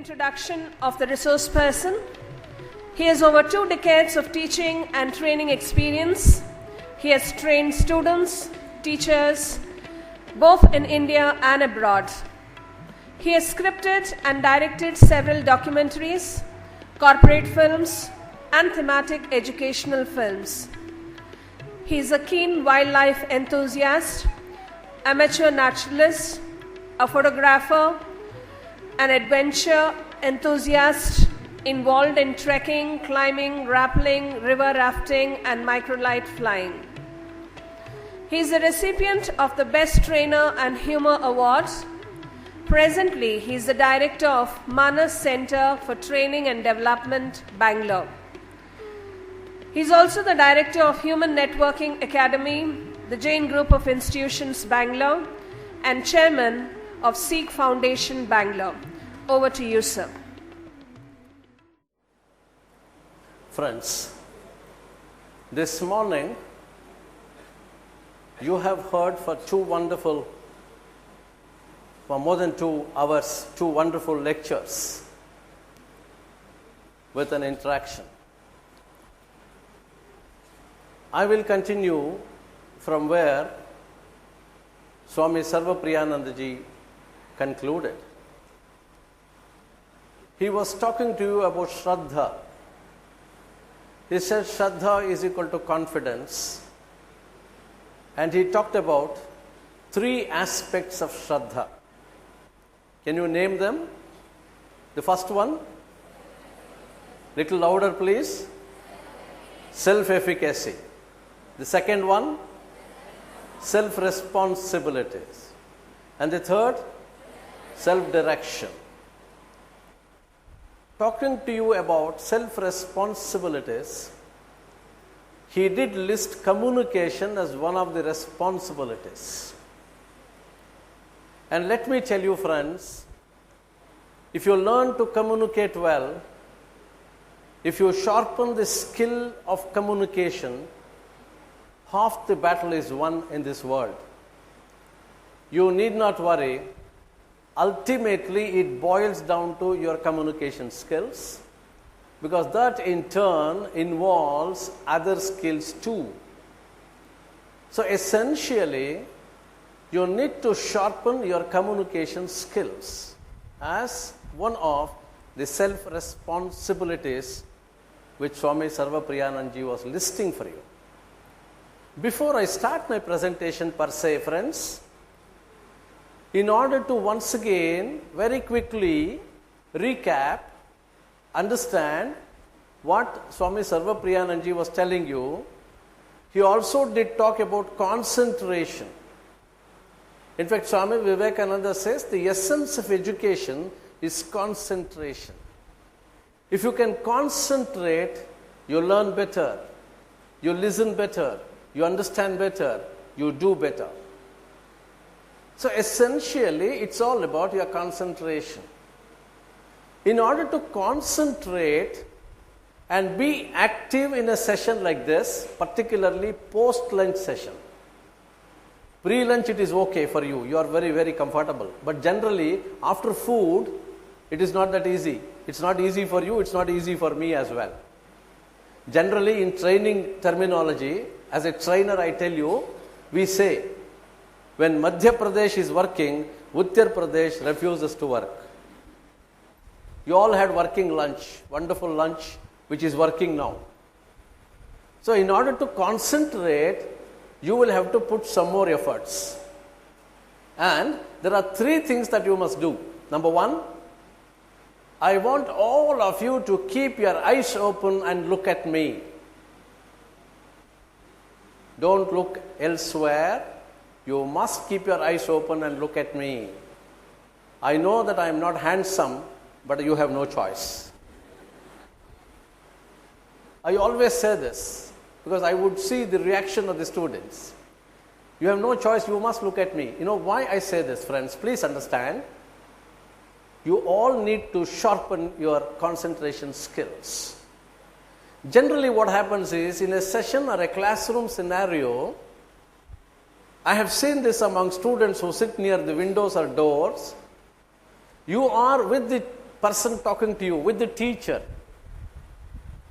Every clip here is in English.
introduction of the resource person. He has over 2 decades of teaching and training experience. He has trained students, teachers, both in India and abroad. He has scripted and directed several documentaries, corporate films, and thematic educational films. He is a keen wildlife enthusiast, amateur naturalist, a photographer, an adventure enthusiast involved in trekking, climbing, rappelling, river rafting, and microlight flying. He is a recipient of the Best Trainer and Humor Award. Presently, he is the director of Manas Center for Training and Development, Bangalore. He is also the director of Human Networking Academy, the Jain Group of Institutions, Bangalore, and chairman of Sikh Foundation, Bangalore. Over to you, sir. Friends, this morning you have heard for more than 2 hours, 2 wonderful lectures with an interaction. I will continue from where Swami Sarvapriyanandaji concluded. He was talking to you about Shraddha. He said Shraddha is equal to confidence. And he talked about 3 aspects of Shraddha. Can you name them? The first one, little louder please. Self-efficacy. The second one, self-responsibilities. And the third, self-direction. Talking to you about self-responsibilities, he did list communication as one of the responsibilities. And let me tell you, friends, if you learn to communicate well, if you sharpen the skill of communication, half the battle is won in this world. You need not worry. Ultimately, it boils down to your communication skills, because that in turn involves other skills too. So essentially, you need to sharpen your communication skills as one of the self-responsibilities which Swami Sarvapriyanandaji was listing for you. Before I start my presentation per se, friends, in order to once again very quickly recap, understand what Swami Sarvapriyanandaji was telling you, he also did talk about concentration. In fact, Swami Vivekananda says the essence of education is concentration. If you can concentrate, you learn better, you listen better, you understand better, you do better. So essentially, it's all about your concentration. In order to concentrate and be active in a session like this, particularly post-lunch session, pre-lunch it is okay for you, you are very, very comfortable. But generally, after food, it is not that easy. It's not easy for you, it's not easy for me as well. Generally, in training terminology, as a trainer I tell you, we say, when Madhya Pradesh is working, Uttar Pradesh refuses to work. You all had working lunch, wonderful lunch, which is working now. So in order to concentrate, you will have to put some more efforts. And there are 3 things that you must do. Number 1, I want all of you to keep your eyes open and look at me. Don't look elsewhere. You must keep your eyes open and look at me. I know that I am not handsome, but you have no choice. I always say this because I would see the reaction of the students. You have no choice, you must look at me. You know why I say this, friends? Please understand. You all need to sharpen your concentration skills. Generally what happens is, in a session or a classroom scenario, I have seen this among students who sit near the windows or doors. You are with the person talking to you, with the teacher.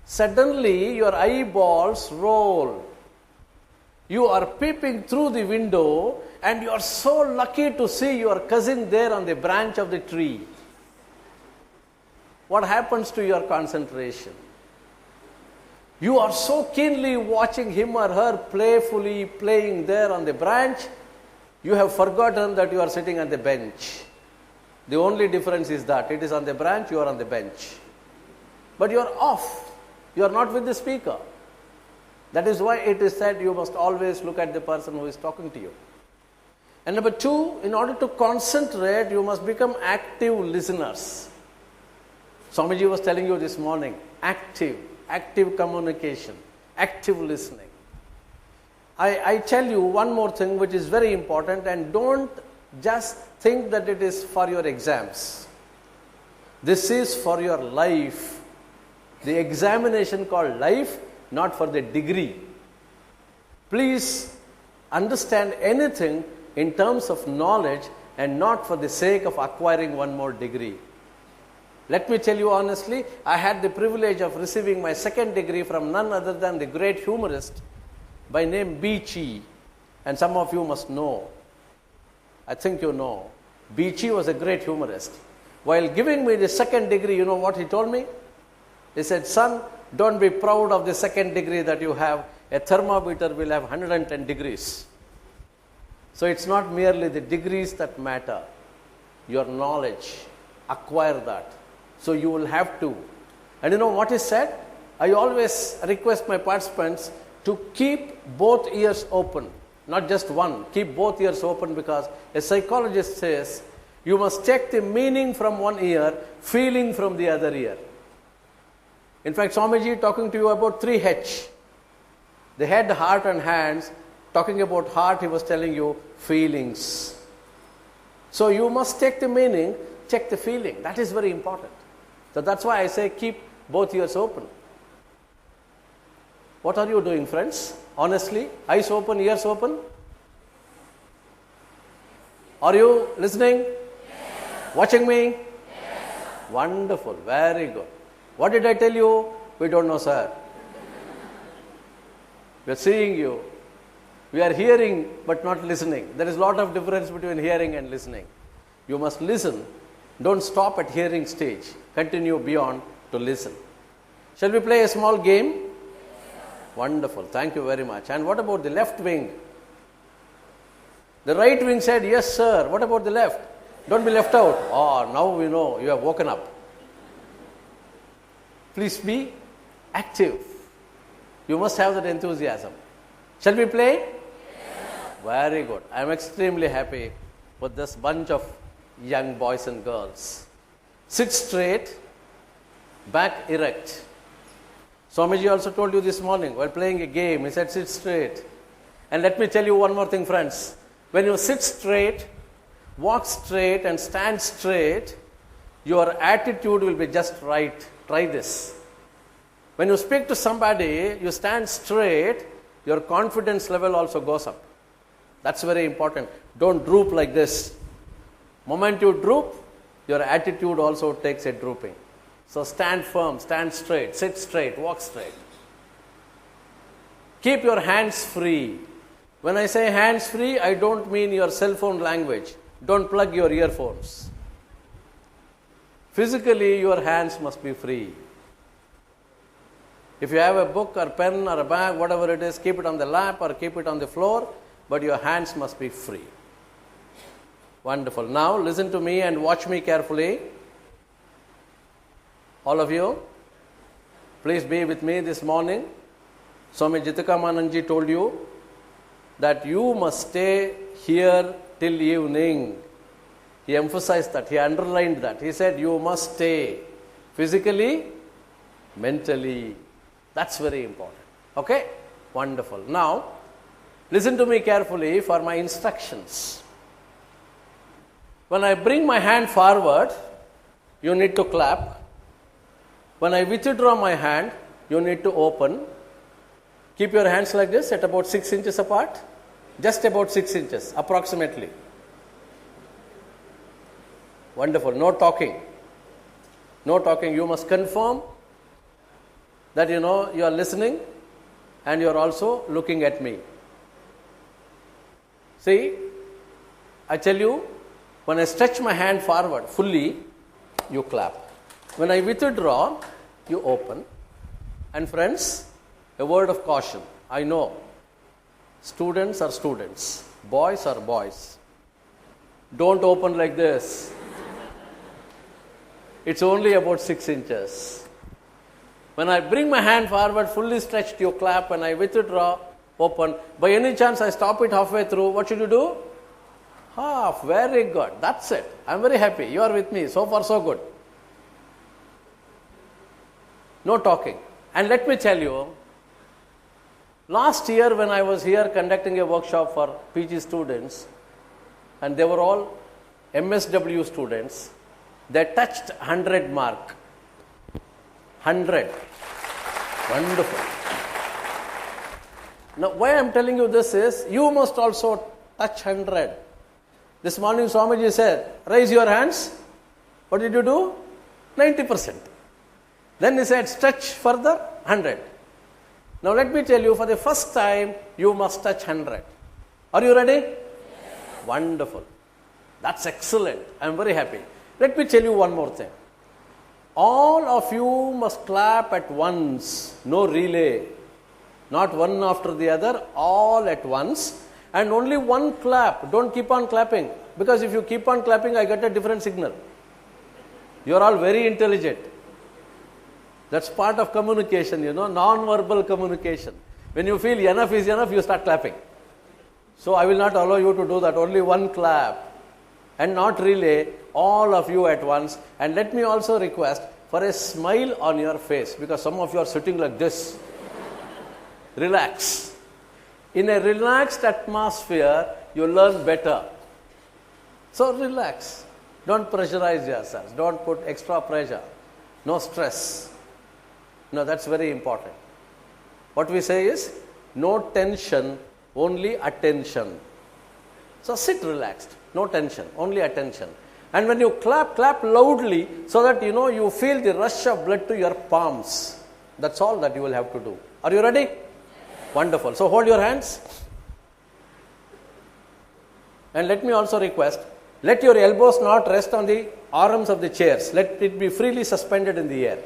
Suddenly your eyeballs roll. You are peeping through the window and you are so lucky to see your cousin there on the branch of the tree. What happens to your concentration? You are so keenly watching him or her playfully playing there on the branch, you have forgotten that you are sitting on the bench. The only difference is that it is on the branch, you are on the bench. But you are off. You are not with the speaker. That is why it is said you must always look at the person who is talking to you. And number two, in order to concentrate, you must become active listeners. Swamiji was telling you this morning, active communication, active listening. I tell you one more thing which is very important, and don't just think that it is for your exams. This is for your life. The examination called life, not for the degree. Please understand anything in terms of knowledge and not for the sake of acquiring one more degree. Let me tell you honestly, I had the privilege of receiving my second degree from none other than the great humorist by name Beachy, and some of you must know. I think you know. Beachy was a great humorist. While giving me the second degree, you know what he told me? He said, son, don't be proud of the second degree that you have. A thermometer will have 110 degrees. So it's not merely the degrees that matter. Your knowledge, acquire that. So you will have to. And you know what is said? I always request my participants to keep both ears open. Not just one, keep both ears open, because a psychologist says you must take the meaning from one ear, feeling from the other ear. In fact, Swamiji talking to you about 3H. The head, heart and hands. Talking about heart, he was telling you feelings. So you must take the meaning, check the feeling. That is very important. So that's why I say keep both ears open. What are you doing, friends? Honestly, eyes open, ears open? Are you listening? Yes. Watching me? Yes. Wonderful, very good. What did I tell you? We don't know, sir. We are seeing you. We are hearing but not listening. There is a lot of difference between hearing and listening. You must listen. Don't stop at hearing stage. Continue beyond to listen. Shall we play a small game? Wonderful. Thank you very much. And what about the left wing? The right wing said, yes, sir. What about the left? Don't be left out. Oh, now we know you have woken up. Please be active. You must have that enthusiasm. Shall we play? Yes. Very good. I am extremely happy with this bunch of young boys and girls. Sit straight, back erect. Swamiji also told you this morning while playing a game, he said sit straight. And let me tell you one more thing, friends. When you sit straight, walk straight and stand straight, your attitude will be just right. Try this. When you speak to somebody, you stand straight, your confidence level also goes up. That's very important. Don't droop like this. Moment you droop, your attitude also takes a drooping. So stand firm, stand straight, sit straight, walk straight. Keep your hands free. When I say hands free, I don't mean your cell phone language. Don't plug your earphones. Physically, your hands must be free. If you have a book or pen or a bag, whatever it is, keep it on the lap or keep it on the floor, but your hands must be free. Wonderful. Now, listen to me and watch me carefully. All of you, please be with me this morning. Swami Jitakamananji told you that you must stay here till evening. He emphasized that, he underlined that. He said you must stay physically, mentally. That's very important. Okay? Wonderful. Now, listen to me carefully for my instructions. When I bring my hand forward, you need to clap. When I withdraw my hand, you need to open. Keep your hands like this at about 6 inches apart. Just about 6 inches, approximately. Wonderful. No talking. No talking. You must confirm that you are listening and you are also looking at me. See, I tell you, when I stretch my hand forward fully, you clap. When I withdraw, you open. And friends, a word of caution. I know students are students, boys are boys. Don't open like this. It's only about 6 inches. When I bring my hand forward, fully stretched, you clap. When I withdraw, open. By any chance I stop it halfway through, what should you do? Half. Very good. That's it. I'm very happy. You are with me. So far, so good. No talking. And let me tell you, last year when I was here conducting a workshop for PG students, and they were all MSW students, they touched 100 mark. 100. Wonderful. Now, why I am telling you this is, you must also touch 100. This morning Swamiji said, raise your hands. What did you do? 90%. Then he said, stretch further, 100. Now let me tell you, for the first time, you must touch 100. Are you ready? Yes. Wonderful. That's excellent. I am very happy. Let me tell you one more thing. All of you must clap at once. No relay. Not one after the other, all at once. And only one clap. Don't keep on clapping. Because if you keep on clapping, I get a different signal. You are all very intelligent. That's part of communication, non-verbal communication. When you feel enough is enough, you start clapping. So I will not allow you to do that. Only one clap. And not relay, all of you at once. And let me also request for a smile on your face. Because some of you are sitting like this. Relax. In a relaxed atmosphere, you learn better. So relax. Don't pressurize yourselves. Don't put extra pressure. No stress. No, that's very important. What we say is, no tension, only attention. So sit relaxed. No tension, only attention. And when you clap, clap loudly so that you feel the rush of blood to your palms. That's all that you will have to do. Are you ready? Wonderful. So hold your hands. And let me also request, let your elbows not rest on the arms of the chairs. Let it be freely suspended in the air.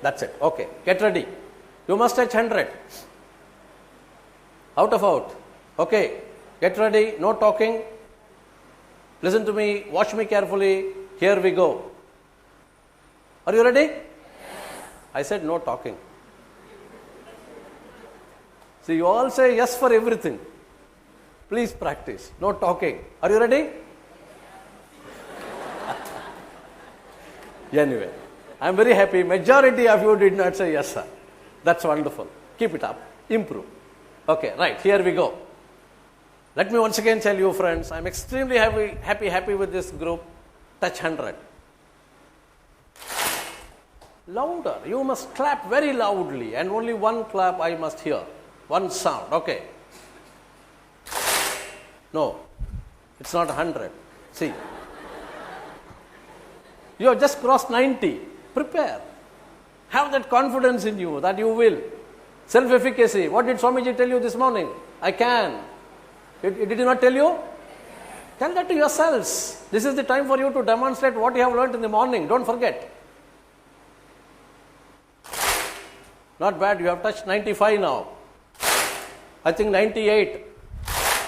That's it. Okay. Get ready. You must touch 100. Out of out. Okay. Get ready. No talking. Listen to me. Watch me carefully. Here we go. Are you ready? Yes. I said no talking. See, you all say yes for everything. Please practice. No talking. Are you ready? Anyway, I am very happy. Majority of you did not say yes, sir. That's wonderful. Keep it up. Improve. Okay, right. Here we go. Let me once again tell you, friends, I am extremely happy with this group. Touch 100. Louder. You must clap very loudly, and only one clap I must hear. One sound. Okay. No, it's not 100. See. You have just crossed 90. Prepare. Have that confidence in you that you will. Self-efficacy. What did Swamiji tell you this morning? I can. Did he not tell you? Tell that to yourselves. This is the time for you to demonstrate what you have learned in the morning. Don't forget. Not bad. You have touched 95 now. I think 98.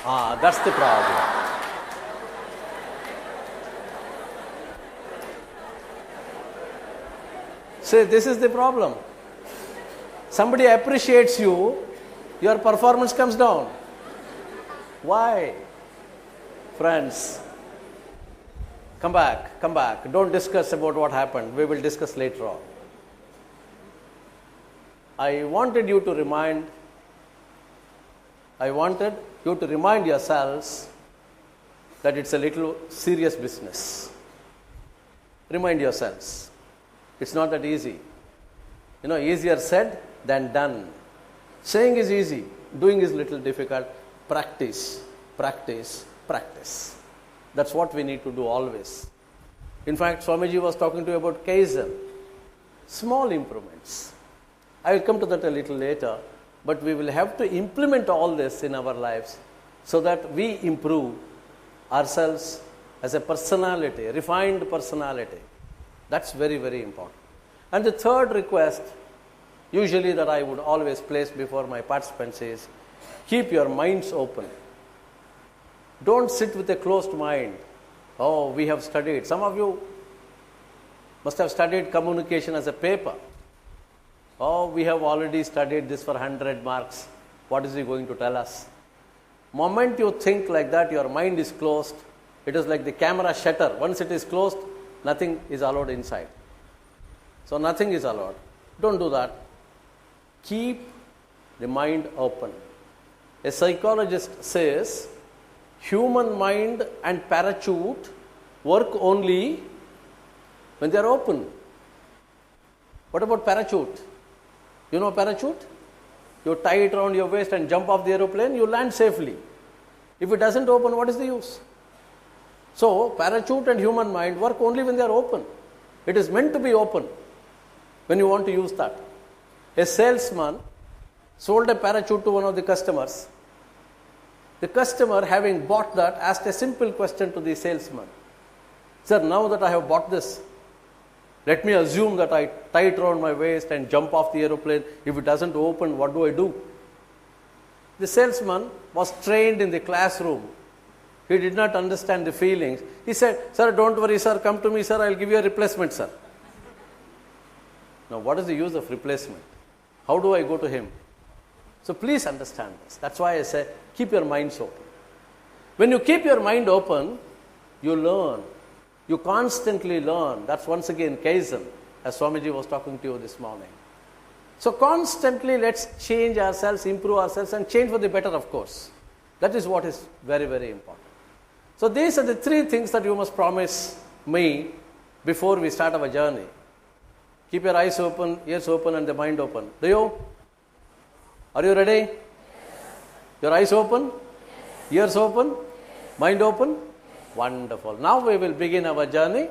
That's the problem. Say, this is the problem. Somebody appreciates you, your performance comes down. Why? Friends, come back. Don't discuss about what happened. We will discuss later on. I wanted you to remind yourselves that it's a little serious business. Remind yourselves. It's not that easy. Easier said than done. Saying is easy. Doing is little difficult. Practice. That's what we need to do always. In fact, Swamiji was talking to you about Kaizen. small improvements. I will come to that a little later, but we will have to implement all this in our lives so that we improve ourselves as a personality, a refined personality. That's very, very important. And the third request, usually that I would always place before my participants is, keep your minds open. Don't sit with a closed mind. Oh, we have studied. Some of you must have studied communication as a paper. Oh, we have already studied this for 100 marks. What is he going to tell us? Moment you think like that, your mind is closed. It is like the camera shutter. Once it is closed, nothing is allowed inside. So nothing is allowed. Don't do that. Keep the mind open. A psychologist says, human mind and parachute work only when they are open. What about parachute? You know parachute? You tie it around your waist and jump off the aeroplane, you land safely. If it doesn't open, what is the use? So, parachute and human mind work only when they are open. It is meant to be open when you want to use that. A salesman sold a parachute to one of the customers. The customer, having bought that, asked a simple question to the salesman. Sir, now that I have bought this, let me assume that I tie it around my waist and jump off the aeroplane. If it doesn't open, what do I do? The salesman was trained in the classroom. He did not understand the feelings. He said, sir, don't worry, sir, come to me, sir, I'll give you a replacement, sir. Now, what is the use of replacement? How do I go to him? So please understand this. That's why I say, keep your minds open. When you keep your mind open, you learn. You constantly learn. That's once again Kaizen, as Swamiji was talking to you this morning. So constantly let's change ourselves, improve ourselves, and change for the better, of course. That is what is very, very important. So these are the three things that you must promise me before we start our journey. Keep your eyes open, ears open, and the mind open. Do you? Are you ready? Yes. Your eyes open? Yes. Ears open? Yes. Mind open? Yes. Wonderful. Now we will begin our journey.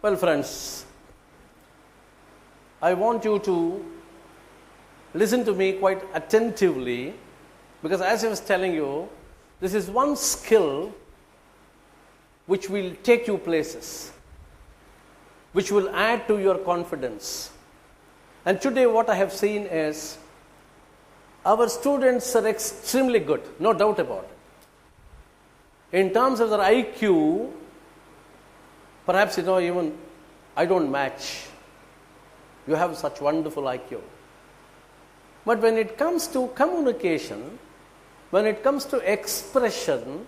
Well, friends, I want you to listen to me quite attentively, because as I was telling you, this is one skill which will take you places, which will add to your confidence. And today what I have seen is our students are extremely good, no doubt about it. In terms of their IQ, perhaps, even I don't match. You have such wonderful IQ. But when it comes to communication, when it comes to expression,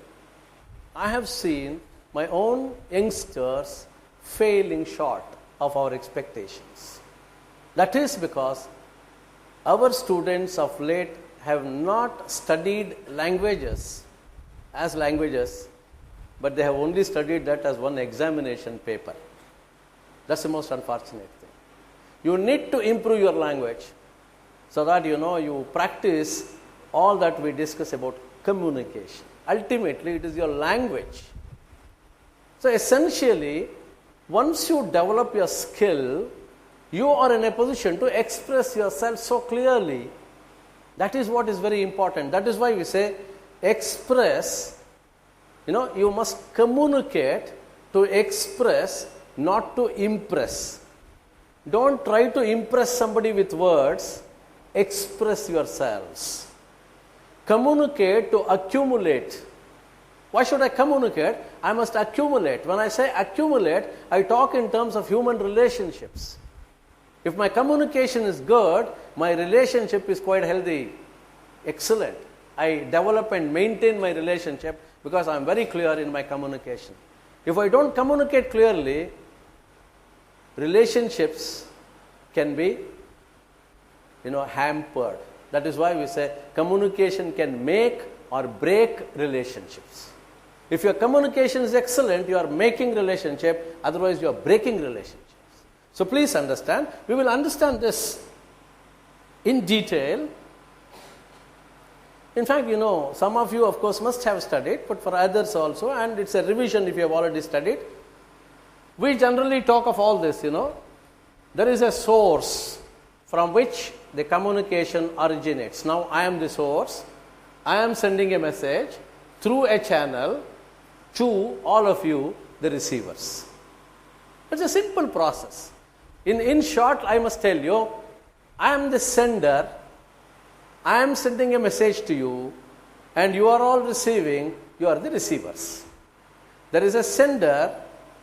I have seen my own youngsters failing short of our expectations. That is because our students of late have not studied languages as languages, but they have only studied that as one examination paper. That's the most unfortunate thing. You need to improve your language so that you practice all that we discuss about communication. Ultimately, it is your language. So essentially, once you develop your skill, you are in a position to express yourself so clearly. That is what is very important. That is why we say express. You must communicate to express, not to impress. Don't try to impress somebody with words. Express yourselves. Communicate to accumulate. Why should I communicate? I must accumulate. When I say accumulate, I talk in terms of human relationships. If my communication is good, my relationship is quite healthy. Excellent. I develop and maintain my relationship because I am very clear in my communication. If I don't communicate clearly, relationships can be hampered. That is why we say communication can make or break relationships. If your communication is excellent, you are making relationship, otherwise you are breaking relationships. So please understand, we will understand this in detail. In fact, some of you, of course, must have studied, but for others also, and it's a revision if you have already studied. We generally talk of all this, There is a source from which the communication originates. Now, I am the source. I am sending a message through a channel to all of you, the receivers. It's a simple process. In short, I must tell you, I am the sender. I am sending a message to you, and you are all receiving, you are the receivers. There is a sender,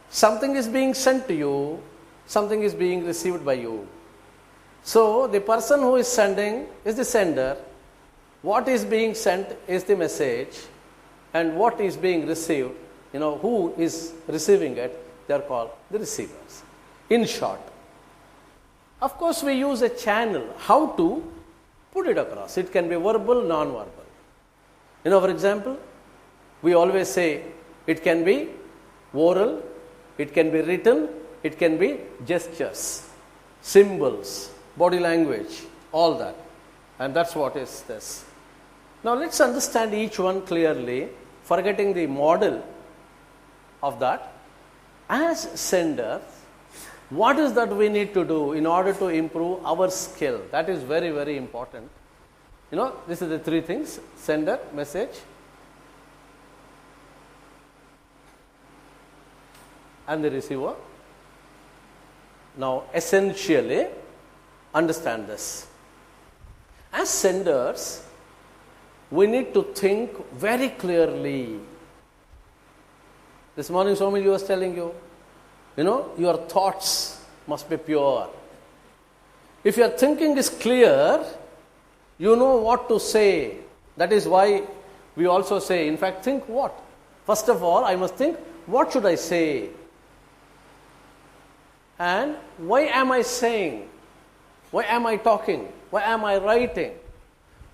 something is being sent to you, something is being received by you. So, the person who is sending is the sender, what is being sent is the message, and what is being received, who is receiving it, they are called the receivers. In short, of course, we use a channel, how to put it across. It can be verbal, non-verbal. For example, we always say it can be oral, it can be written, it can be gestures, symbols, body language, all that. And that's what is this. Now let's understand each one clearly, forgetting the model of that. As senders, what is that we need to do in order to improve our skill? That is very, very important. This is the three things: sender, message, and the receiver. Now, essentially, understand this. As senders, we need to think very clearly. This morning, Swamiji was telling you, your thoughts must be pure. If your thinking is clear, you know what to say. That is why we also say, in fact, think what? First of all, I must think, what should I say? And why am I saying? Why am I talking? Why am I writing?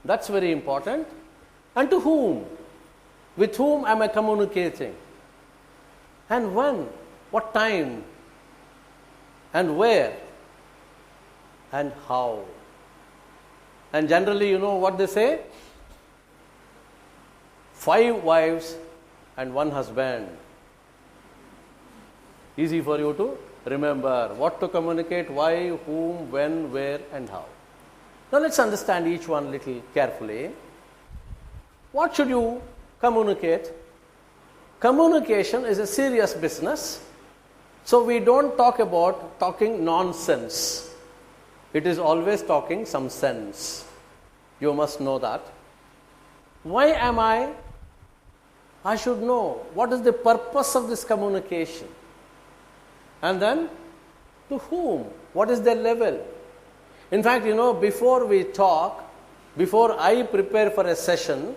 That's very important. And to whom? With whom am I communicating? And when? What time? And where? And how? And generally, what they say? 5 wives and 1 husband. Easy for you to remember what to communicate, why, whom, when, where, and how. Now let's understand each one little carefully. What should you communicate? Communication is a serious business. So we don't talk about talking nonsense. It is always talking some sense. You must know that. Why am I? I should know what is the purpose of this communication. And then, to whom? What is their level? In fact, before we talk, before I prepare for a session,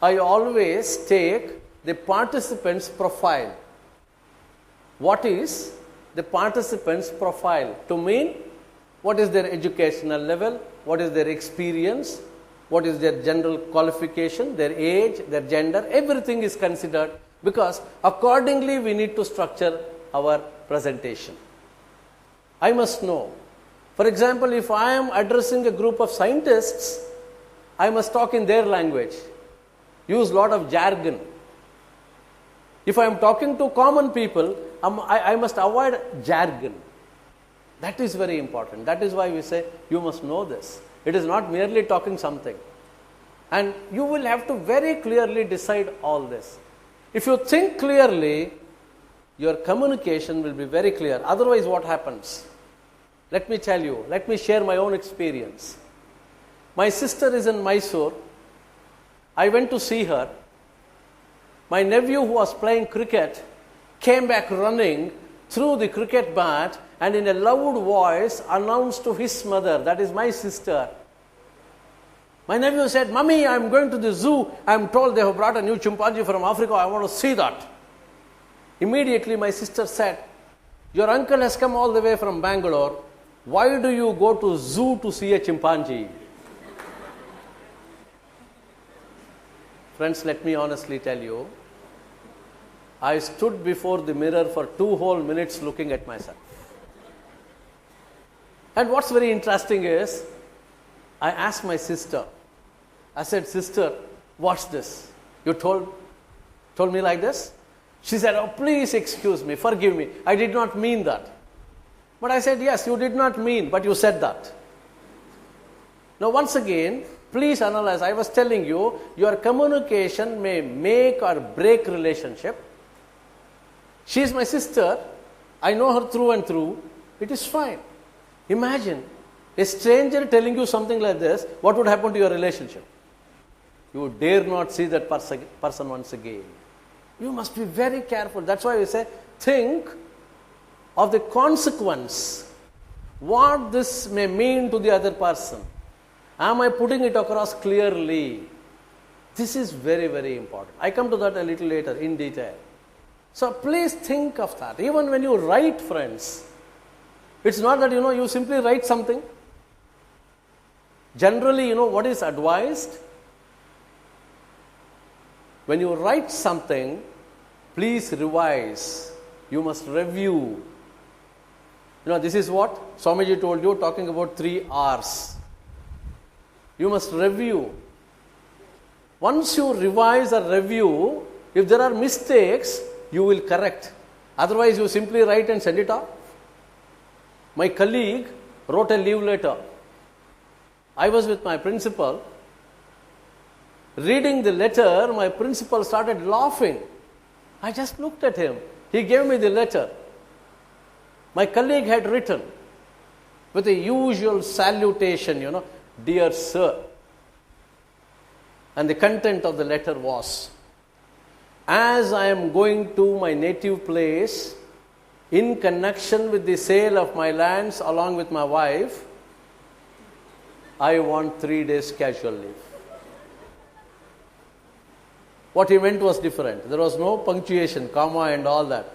I always take the participant's profile. What is the participant's profile? To mean, what is their educational level? What is their experience? What is their general qualification? Their age, their gender? Everything is considered, because accordingly we need to structure our presentation. I must know. For example, if I am addressing a group of scientists, I must talk in their language, use a lot of jargon. If I am talking to common people, I must avoid jargon. That is very important. That is why we say you must know this. It is not merely talking something. And you will have to very clearly decide all this. If you think clearly, your communication will be very clear. Otherwise, what happens? Let me tell you, let me share my own experience. My sister is in Mysore. I went to see her. My nephew, who was playing cricket, came back running through the cricket bat and in a loud voice announced to his mother, that is my sister. My nephew said, "Mummy, I am going to the zoo. I am told they have brought a new chimpanzee from Africa. I want to see that." Immediately my sister said, "Your uncle has come all the way from Bangalore. Why do you go to zoo to see a chimpanzee?" Friends, let me honestly tell you, I stood before the mirror for 2 whole minutes looking at myself. And what's very interesting is, I asked my sister, I said, sister, what's this? You told me like this? She said, oh, please excuse me, forgive me. I did not mean that. But I said, yes, you did not mean, but you said that. Now, once again, please analyze. I was telling you, your communication may make or break relationship. She is my sister. I know her through and through. It is fine. Imagine a stranger telling you something like this. What would happen to your relationship? You would dare not see that person once again. You must be very careful. That's why we say, think of the consequence. What this may mean to the other person. Am I putting it across clearly? This is very, very important. I come to that a little later in detail. So please think of that. Even when you write, friends, it's not that, you simply write something. Generally, what is advised? When you write something, please revise. You must review. This is what Swamiji told you, talking about 3 R's. You must review. Once you revise or review, if there are mistakes, you will correct. Otherwise, you simply write and send it off. My colleague wrote a leave letter. I was with my principal. Reading the letter, my principal started laughing. I just looked at him. He gave me the letter. My colleague had written with the usual salutation, dear sir. And the content of the letter was, as I am going to my native place, in connection with the sale of my lands along with my wife, I want 3 days casual leave. What he meant was different. There was no punctuation, comma and all that.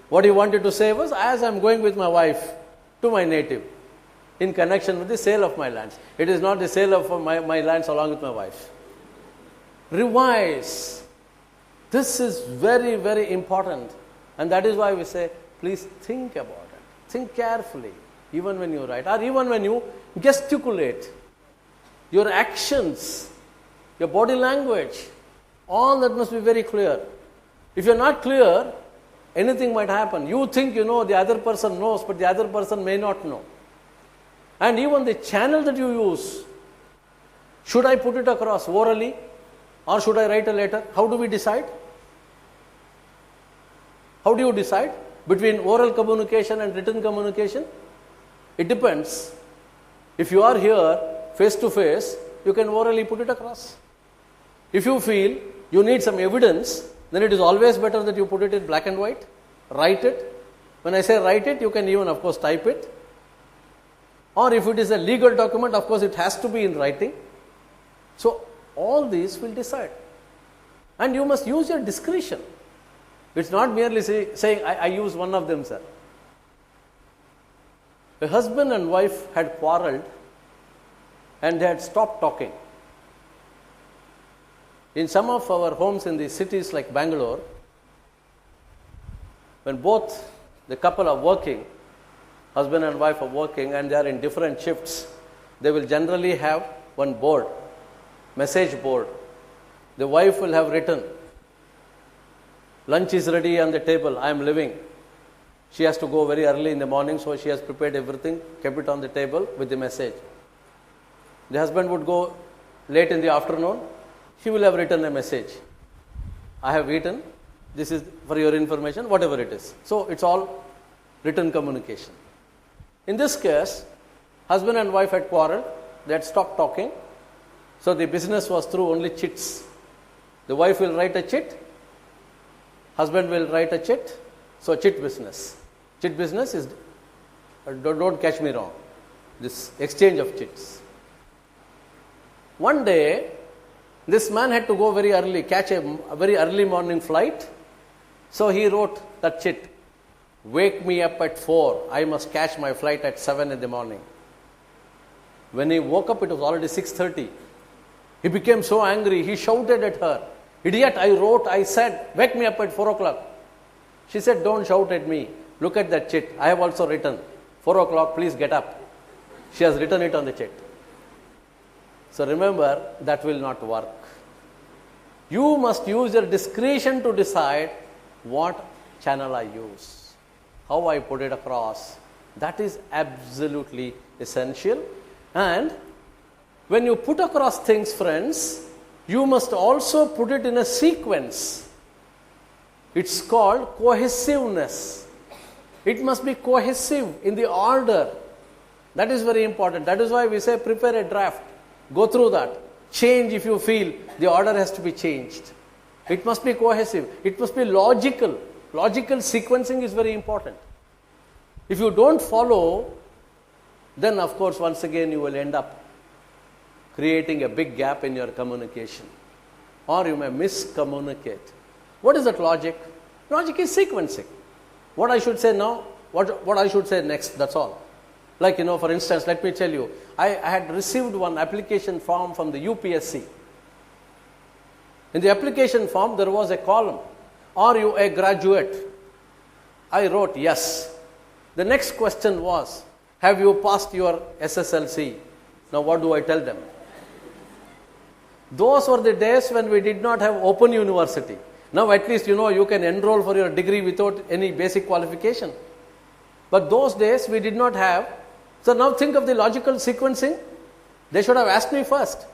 What he wanted to say was, as I am going with my wife to my native, in connection with the sale of my lands. It is not the sale of my lands along with my wife. Revise. This is very, very important. And that is why we say, please think about it. Think carefully, even when you write, or even when you gesticulate. Your actions, your body language, all that must be very clear. If you are not clear, anything might happen. You think you know, the other person knows, but the other person may not know. And even the channel that you use, should I put it across orally or should I write a letter? How do we decide? How do you decide between oral communication and written communication? It depends. If you are here face to face, you can orally put it across. If you feel you need some evidence, then it is always better that you put it in black and white. Write it. When I say write it, you can even, of course, type it. Or if it is a legal document, of course, it has to be in writing. So, all these will decide. And you must use your discretion. It's not merely saying, I use one of them, sir. A husband and wife had quarreled and they had stopped talking. In some of our homes in the cities like Bangalore, when both the couple are working, husband and wife are working and they are in different shifts, they will generally have one board, message board. The wife will have written, lunch is ready on the table, I am leaving. She has to go very early in the morning, so she has prepared everything, kept it on the table with the message. The husband would go late in the afternoon, he will have written a message. I have eaten, this is for your information, whatever it is. So it's all written communication. In this case, husband and wife had quarreled, they had stopped talking, so the business was through only chits. The wife will write a chit, husband will write a chit, so chit business. Chit business is, don't catch me wrong, this exchange of chits. One day, this man had to go very early, catch a very early morning flight, so he wrote that chit. Wake me up at 4, I must catch my flight at 7 in the morning. When he woke up, it was already 6:30. He became so angry, he shouted at her, idiot, I said, wake me up at 4 o'clock. She said, don't shout at me, look at that chit, I have also written, 4 o'clock, please get up. She has written it on the chit. So remember, that will not work. You must use your discretion to decide what channel I use, how I put it across. That is absolutely essential. And when you put across things, friends, you must also put it in a sequence. It's called cohesiveness. It must be cohesive in the order. That is very important. That is why we say prepare a draft. Go through that. Change if you feel the order has to be changed. It must be cohesive. It must be logical. Logical sequencing is very important. If you don't follow, then of course once again you will end up creating a big gap in your communication. Or you may miscommunicate. What is that logic? Logic is sequencing. What I should say now, what I should say next, that's all. Like, for instance, let me tell you, I had received one application form from the UPSC. In the application form, there was a column, are you a graduate? I wrote yes. The next question was, have you passed your SSLC? Now what do I tell them? Those were the days when we did not have open university. Now at least you can enroll for your degree without any basic qualification. But those days we did not have. So now think of the logical sequencing. They should have asked me first.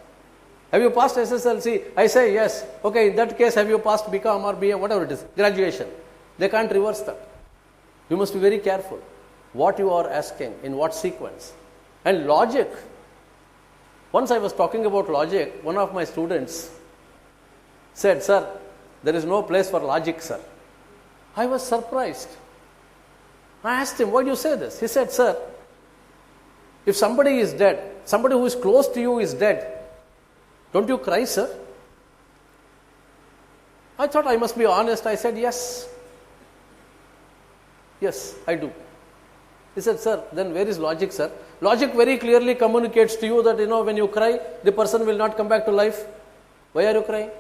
Have you passed SSLC? I say yes. Okay, in that case, have you passed BCom or BA, whatever it is, graduation? They can't reverse that. You must be very careful what you are asking, in what sequence. And logic. Once I was talking about logic, one of my students said, sir, there is no place for logic, sir. I was surprised. I asked him, why do you say this? He said, sir, if somebody is dead, somebody who is close to you is dead, don't you cry, sir? I thought I must be honest. I said, yes. Yes, I do. He said, sir, then where is logic, sir? Logic very clearly communicates to you that, when you cry, the person will not come back to life. Why are you crying?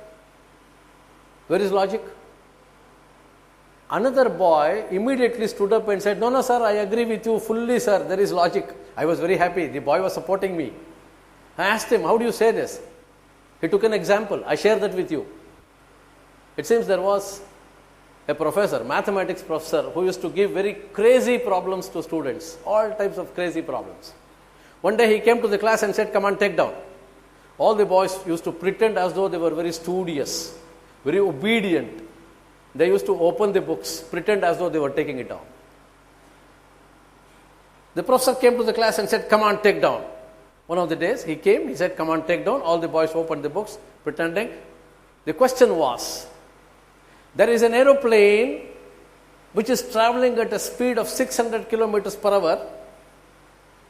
Where is logic? Another boy immediately stood up and said, no, sir, I agree with you fully, sir. There is logic. I was very happy. The boy was supporting me. I asked him, how do you say this? He took an example. I share that with you. It seems there was a professor, mathematics professor, who used to give very crazy problems to students, all types of crazy problems. One day he came to the class and said, come on, take down. All the boys used to pretend as though they were very studious, very obedient. They used to open the books, pretend as though they were taking it down. The professor came to the class and said, come on, take down. One of the days he came, he said, come on, take down. All the boys opened the books, pretending. The question was, there is an aeroplane which is traveling at a speed of 600 kilometers per hour.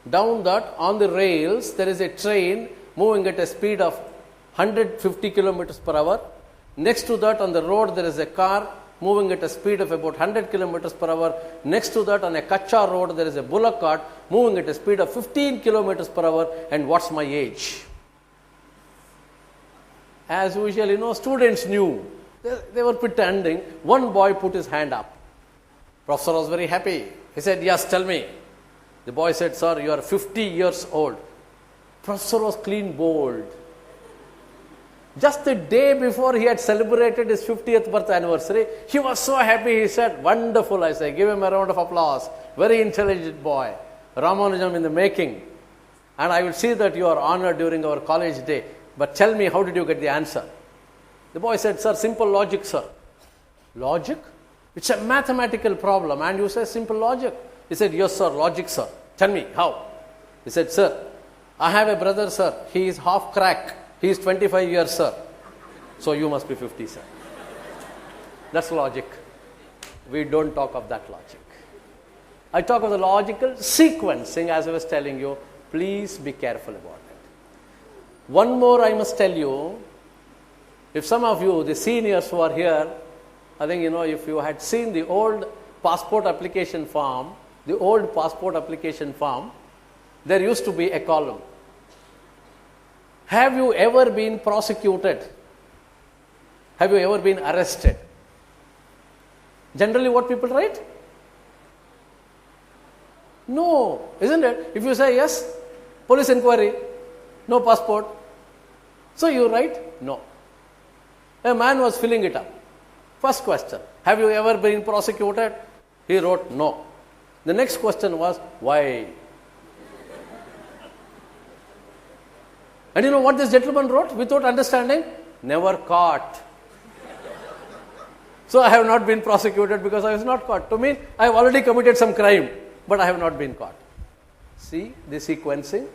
Down that, on the rails, there is a train moving at a speed of 150 kilometers per hour. Next to that, on the road, there is a car moving at a speed of about 100 kilometers per hour. Next to that, on a Kacha road, there is a bullock cart moving at a speed of 15 kilometers per hour. And what's my age? As usual, students knew. They were pretending. One boy put his hand up. Professor was very happy. He said, yes, tell me. The boy said, sir, you are 50 years old. Professor was clean bold. Just the day before he had celebrated his 50th birth anniversary, he was so happy. He said, wonderful, I say. Give him a round of applause. Very intelligent boy. Ramanujam in the making. And I will see that you are honored during our college day. But tell me, how did you get the answer? The boy said, sir, simple logic, sir. Logic? It's a mathematical problem. And you say simple logic. He said, yes, sir, logic, sir. Tell me, how? He said, sir, I have a brother, sir. He is half crack. He is 25 years, sir. So you must be 50, sir. That's logic. We don't talk of that logic. I talk of the logical sequencing, as I was telling you. Please be careful about it. One more I must tell you. If some of you, the seniors who are here, I think, if you had seen the old passport application form, there used to be a column. Have you ever been prosecuted? Have you ever been arrested? Generally what people write? No, isn't it? If you say yes, police inquiry, no passport, So you write no. A man was filling it up. First question, have you ever been prosecuted? He wrote no. The next question was, why? And you know what this gentleman wrote without understanding? Never caught. So I have not been prosecuted because I was not caught. To me, I have already committed some crime, but I have not been caught. See the sequencing?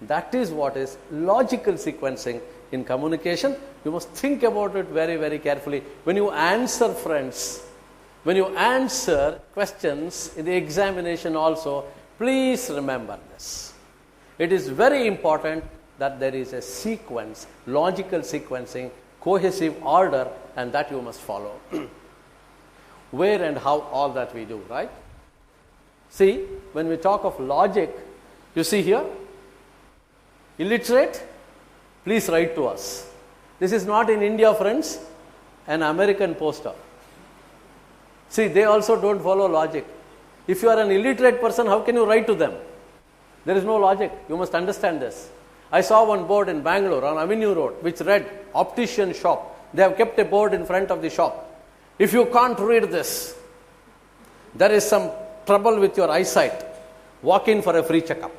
That is what is logical sequencing in communication. You must think about it very, very carefully. When you answer, friends, when you answer questions in the examination also, please remember this. It is very important that there is a sequence, logical sequencing, cohesive order, and that you must follow. Where and how, all that we do, right? See, when we talk of logic, you see here, illiterate, please write to us. This is not in India, friends, an American poster. See, they also don't follow logic. If you are an illiterate person, how can you write to them? There is no logic. You must understand this. I saw one board in Bangalore on Avenue Road which read optician shop. They have kept a board in front of the shop. If you can't read this, there is some trouble with your eyesight. Walk in for a free checkup.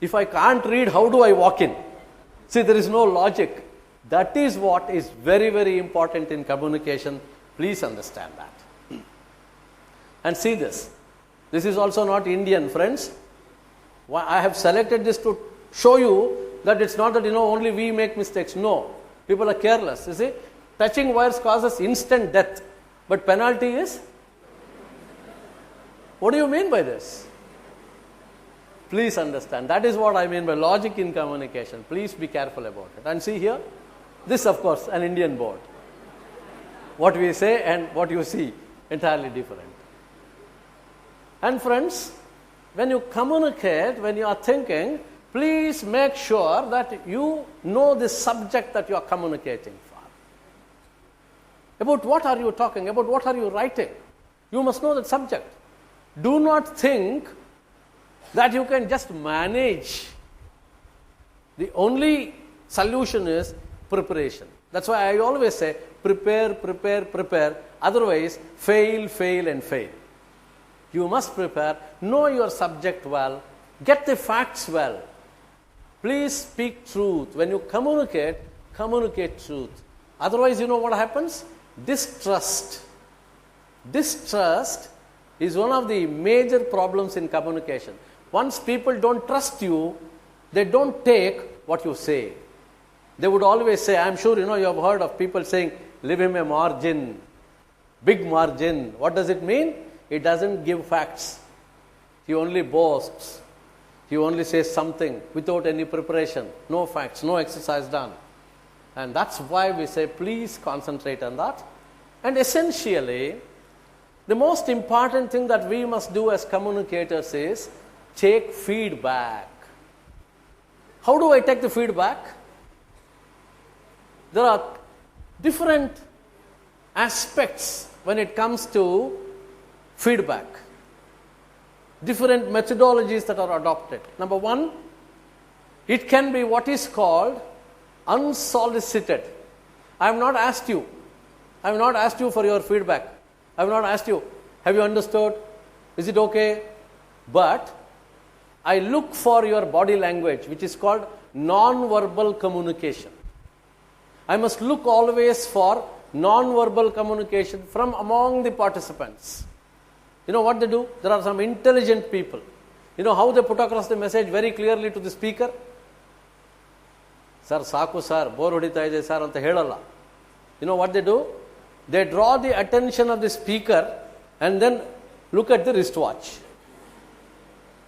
If I can't read, how do I walk in? See, there is no logic. That is what is very, very important in communication. Please understand that. And see this. This is also not Indian, friends. I have selected this to show you that it's not that, only we make mistakes. No. People are careless. You see, touching wires causes instant death. But penalty is? What do you mean by this? Please understand. That is what I mean by logic in communication. Please be careful about it. And see here, this of course an Indian board. What we say and what you see, entirely different. And friends, when you communicate, when you are thinking, please make sure that you know the subject that you are communicating for. About what are you talking? About what are you writing? You must know that subject. Do not think that you can just manage. The only solution is preparation. That's why I always say, prepare, prepare, prepare. Otherwise, fail, fail, and fail. You must prepare, know your subject well, get the facts well. Please speak truth. When you communicate, communicate truth. Otherwise, you know what happens? Distrust. Distrust is one of the major problems in communication. Once people don't trust you, they don't take what you say. They would always say, I'm sure you have heard of people saying, leave him a margin, big margin. What does it mean? It doesn't give facts. He only boasts. He only says something without any preparation. No facts, no exercise done. And that's why we say, please concentrate on that. And essentially, the most important thing that we must do as communicators is take feedback. How do I take the feedback? There are different aspects when it comes to feedback. Different methodologies that are adopted. Number one, it can be what is called unsolicited. I have not asked you. I have not asked you for your feedback. I have not asked you, have you understood? Is it okay? But I look for your body language, which is called non-verbal communication. I must look always for non-verbal communication from among the participants. You know what they do? There are some intelligent people. You know how they put across the message very clearly to the speaker? Sir, saku sir, bore hodita ide sir anta helalla. You know what they do? They draw the attention of the speaker and then look at the wristwatch.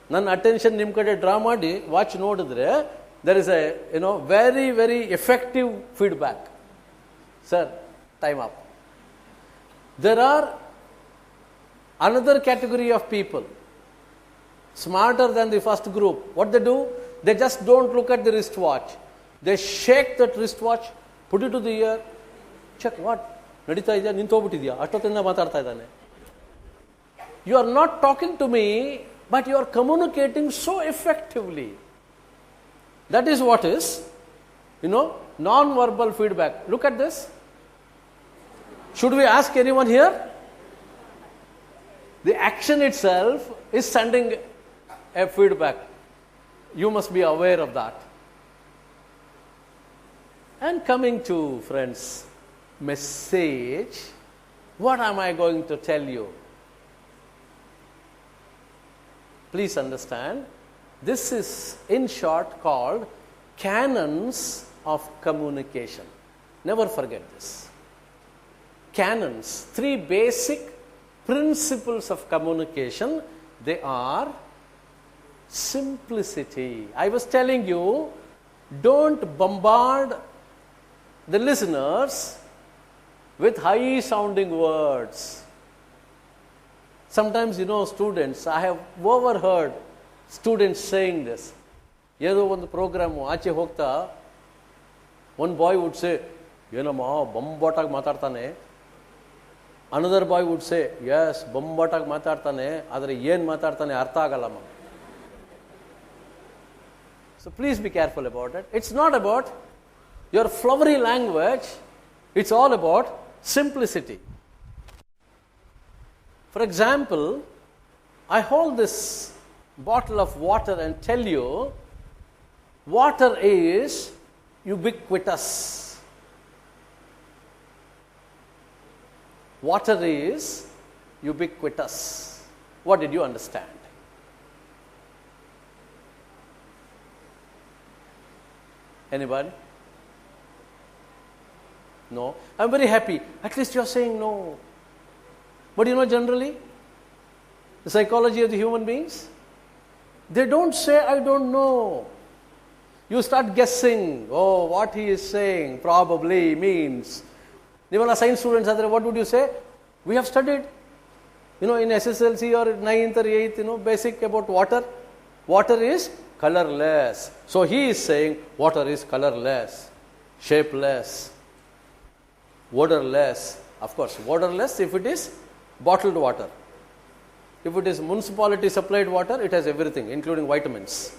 Nan attention nim kade draw ಮಾಡಿ watch ನೋಡಿದ್ರೆ there is a very, very effective feedback. Sir, time up. There are another category of people, smarter than the first group. What they do? They just don't look at the wristwatch. They shake that wristwatch, put it to the ear, check what? ನಡೀತಾ ಇದೆಯಾ ನಿಂತೋಗ್ಬಿಟ್ಟಿದೆಯಾ ಅಷ್ಟೊತ್ತಿಂದ ಮಾತಾಡ್ತಾ ಇದ್ದಾನೆ. You are not talking to me, but you are communicating so effectively. That is what is non-verbal feedback. Look at this. Should we ask anyone here? The action itself is sending a feedback. You must be aware of that. And coming to, friends, message, what am I going to tell you? Please understand, this is in short called canons of communication. Never forget this. Canons, 3 basic principles of communication. They are simplicity. I was telling you, don't bombard the listeners with high sounding words. Sometimes, students, I have overheard students saying this. Yedo ಒಂದು program ಆಚೆ ಹೋಗ್ತಾ one boy would say, ಏನಮ್ಮ ಬೊಂಬಾಟಾಗಿ ಮಾತಾಡ್ತಾನೆ. Another boy would say, yes, ಬೊಂಬಾಟಾಗಿ ಮಾತಾಡ್ತಾನೆ, ಆದರೆ ಏನು ಮಾತಾಡ್ತಾನೆ ಅರ್ಥ ಆಗಲ್ಲಮ್ಮ. So please be careful about it. It's not about your flowery language, it's all about simplicity. For example, I hold this bottle of water and tell you, water is ubiquitous. Water is ubiquitous. What did you understand? Anybody? No? I'm very happy. At least you're saying no. But generally, the psychology of the human beings, they don't say, I don't know. You start guessing, what he is saying probably means. Even science students, what would you say? We have studied, in SSLC or 9th or 8th, basic about water. Water is colorless. So he is saying water is colorless, shapeless, odorless. Of course, odorless if it is bottled water. If it is municipality supplied water, it has everything, including vitamins.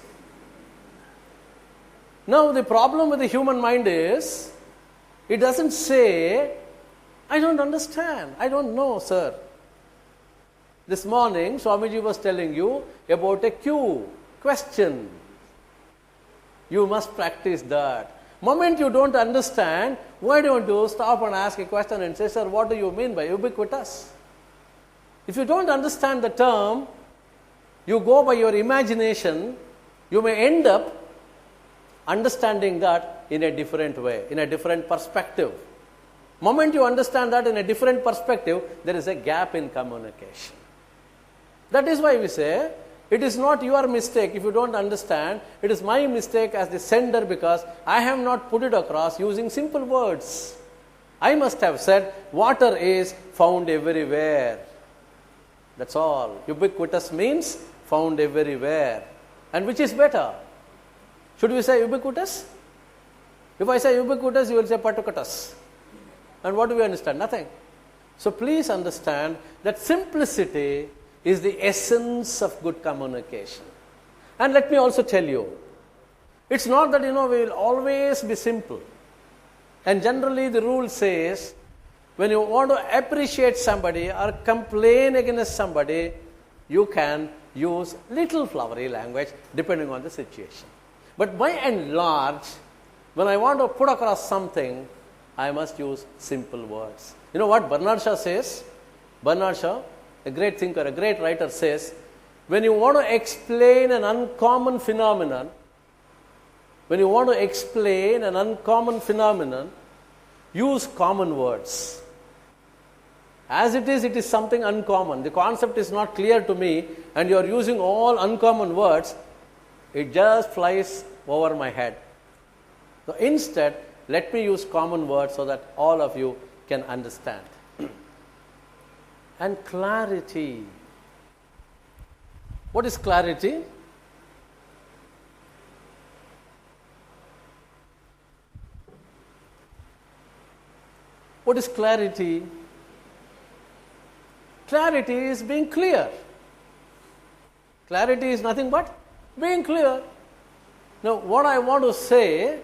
Now, the problem with the human mind is, it doesn't say, I don't understand, I don't know, sir. This morning, Swamiji was telling you about a question. You must practice that. Moment you don't understand, why don't you stop and ask a question and say, sir, what do you mean by ubiquitous? If you don't understand the term, you go by your imagination, you may end up understanding that in a different way, in a different perspective. Moment you understand that in a different perspective, there is a gap in communication. That is why we say, it is not your mistake if you don't understand, it is my mistake as the sender because I have not put it across using simple words. I must have said, water is found everywhere. That's all. Ubiquitous means found everywhere. And which is better? Should we say ubiquitous? If I say ubiquitous, you will say pertucatus. And what do we understand? Nothing. So please understand that simplicity is the essence of good communication. And let me also tell you, it's not that we will always be simple. And generally the rule says, when you want to appreciate somebody or complain against somebody, you can use little flowery language depending on the situation. But by and large, when I want to put across something, I must use simple words. You know what Bernard Shaw says? Bernard Shaw, a great thinker, a great writer, says, when you want to explain an uncommon phenomenon, use common words. As it is something uncommon. The concept is not clear to me and you are using all uncommon words, it just flies over my head. So instead, let me use common words so that all of you can understand. And clarity. What is clarity? What is clarity? Clarity is being clear. Clarity is nothing but being clear. Now, what I want to say,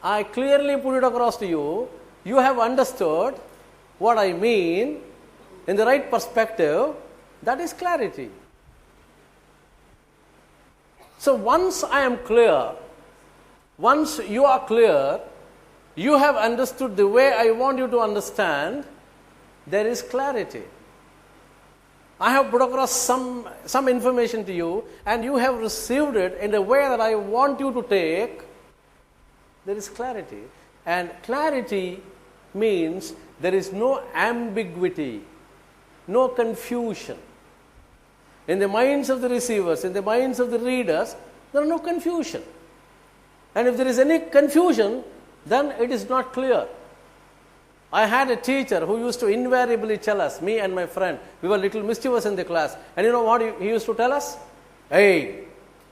I clearly put it across to you. You have understood what I mean in the right perspective. That is clarity. So once I am clear, once you are clear, you have understood the way I want you to understand, there is clarity. I have put across some information to you and you have received it in the way that I want you to take, there is clarity. And clarity means there is no ambiguity, no confusion. In the minds of the receivers, in the minds of the readers, there are no confusion. And if there is any confusion, then it is not clear. I had a teacher who used to invariably tell us, me and my friend, we were little mischievous in the class. And you know what he used to tell us? Hey,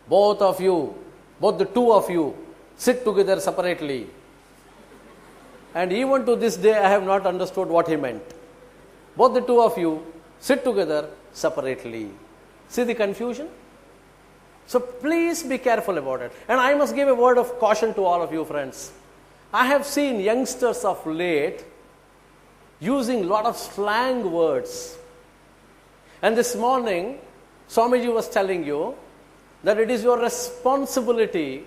both of you, both the two of you, sit together separately. And even to this day, I have not understood what he meant. Both the two of you, sit together separately. See the confusion? So please be careful about it. And I must give a word of caution to all of you friends. I have seen youngsters of late using a lot of slang words. And this morning, Swamiji was telling you that it is your responsibility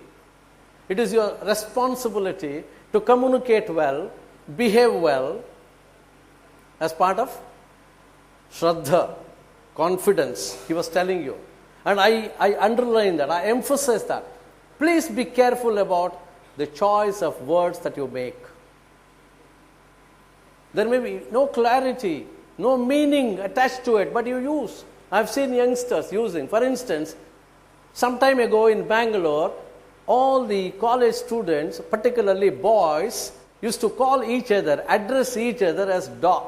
to communicate well, behave well, as part of Shraddha, confidence, he was telling you. And I underline that, I emphasize that. Please be careful about the choice of words that you make. There may be no clarity, no meaning attached to it, but you use. I've seen youngsters using, for instance, some time ago in Bangalore, all the college students, particularly boys, used to call each other, address each other as da.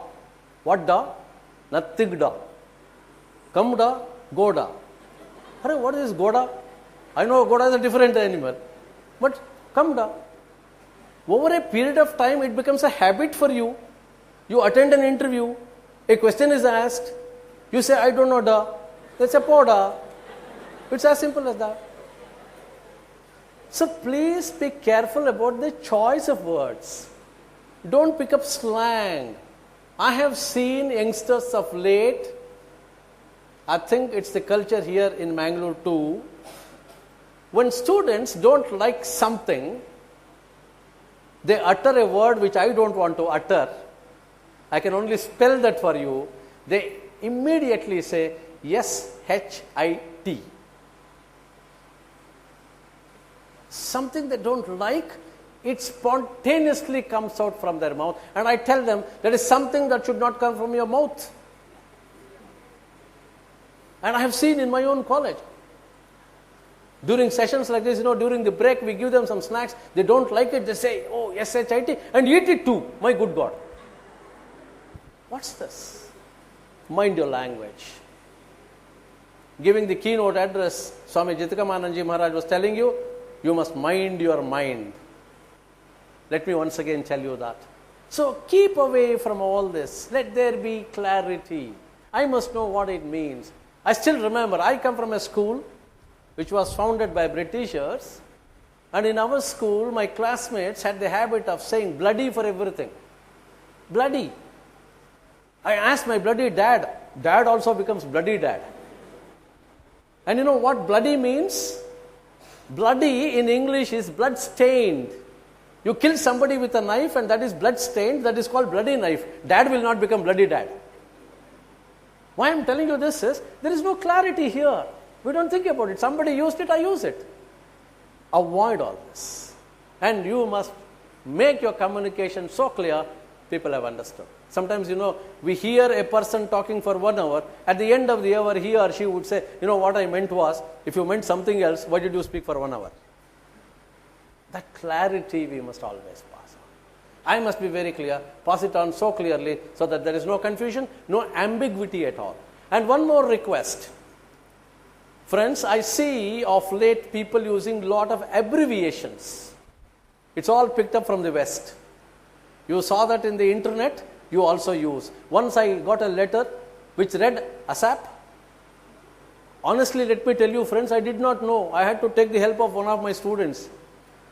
What da? Nothing da. Come da, go da. What is Goda? I know Goda is a different animal. But come da. Over a period of time, it becomes a habit for you. You attend an interview, a question is asked, you say, I don't know da. They say, po da. It's as simple as that. So please be careful about the choice of words. Don't pick up slang. I have seen youngsters of late, I think it's the culture here in Mangalore too, when students don't like something, they utter a word which I don't want to utter. I can only spell that for you. They immediately say, S-H-I-T. Something they don't like, it spontaneously comes out from their mouth. And I tell them, that is something that should not come from your mouth. And I have seen in my own college. During sessions like this, during the break, we give them some snacks. They don't like it. They say, oh, S-H-I-T, and eat it too. My good God. What's this? Mind your language. Giving the keynote address, Swami Jitikamananji Maharaj was telling you, you must mind your mind. Let me once again tell you that. So keep away from all this. Let there be clarity. I must know what it means. I still remember, I come from a school which was founded by Britishers, and in our school, my classmates had the habit of saying bloody for everything. Bloody. I asked my bloody dad. Dad also becomes bloody dad. And you know what bloody means? Bloody in English is blood stained. You kill somebody with a knife and that is blood stained, that is called bloody knife. Dad will not become bloody dad. Why I am telling you this is, there is no clarity here. We don't think about it. Somebody used it, I use it. Avoid all this. And you must make your communication so clear, people have understood. Sometimes, we hear a person talking for 1 hour. At the end of the hour, he or she would say, what I meant was, if you meant something else, why did you speak for 1 hour? That clarity we must always pass on. I must be very clear, pass it on so clearly so that there is no confusion, no ambiguity at all. And one more request. Friends, I see of late people using a lot of abbreviations. It's all picked up from the West. You saw that in the internet, you also use. Once I got a letter which read ASAP. Honestly, let me tell you, friends, I did not know. I had to take the help of one of my students.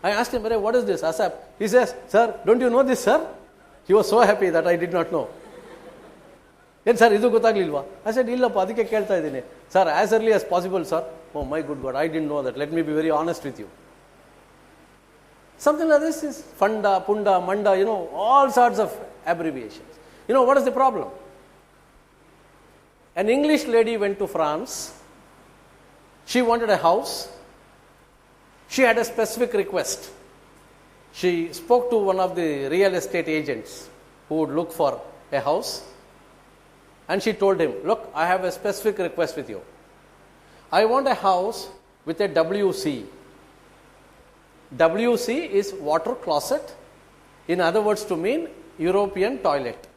I asked him, what is this, ASAP? He says, sir, don't you know this, sir? He was so happy that I did not know. Sir, idu gottaglilva? I said, illappa, adike kelta idine. Sir, as early as possible, sir. Oh my good God, I didn't know that. Let me be very honest with you. Something like this is Funda, Punda, Manda, all sorts of abbreviations. What is the problem? An English lady went to France. She wanted a house. She had a specific request. She spoke to one of the real estate agents who would look for a house. And she told him, look, I have a specific request with you. I want a house with a WC. WC is water closet. In other words, to mean European toilet.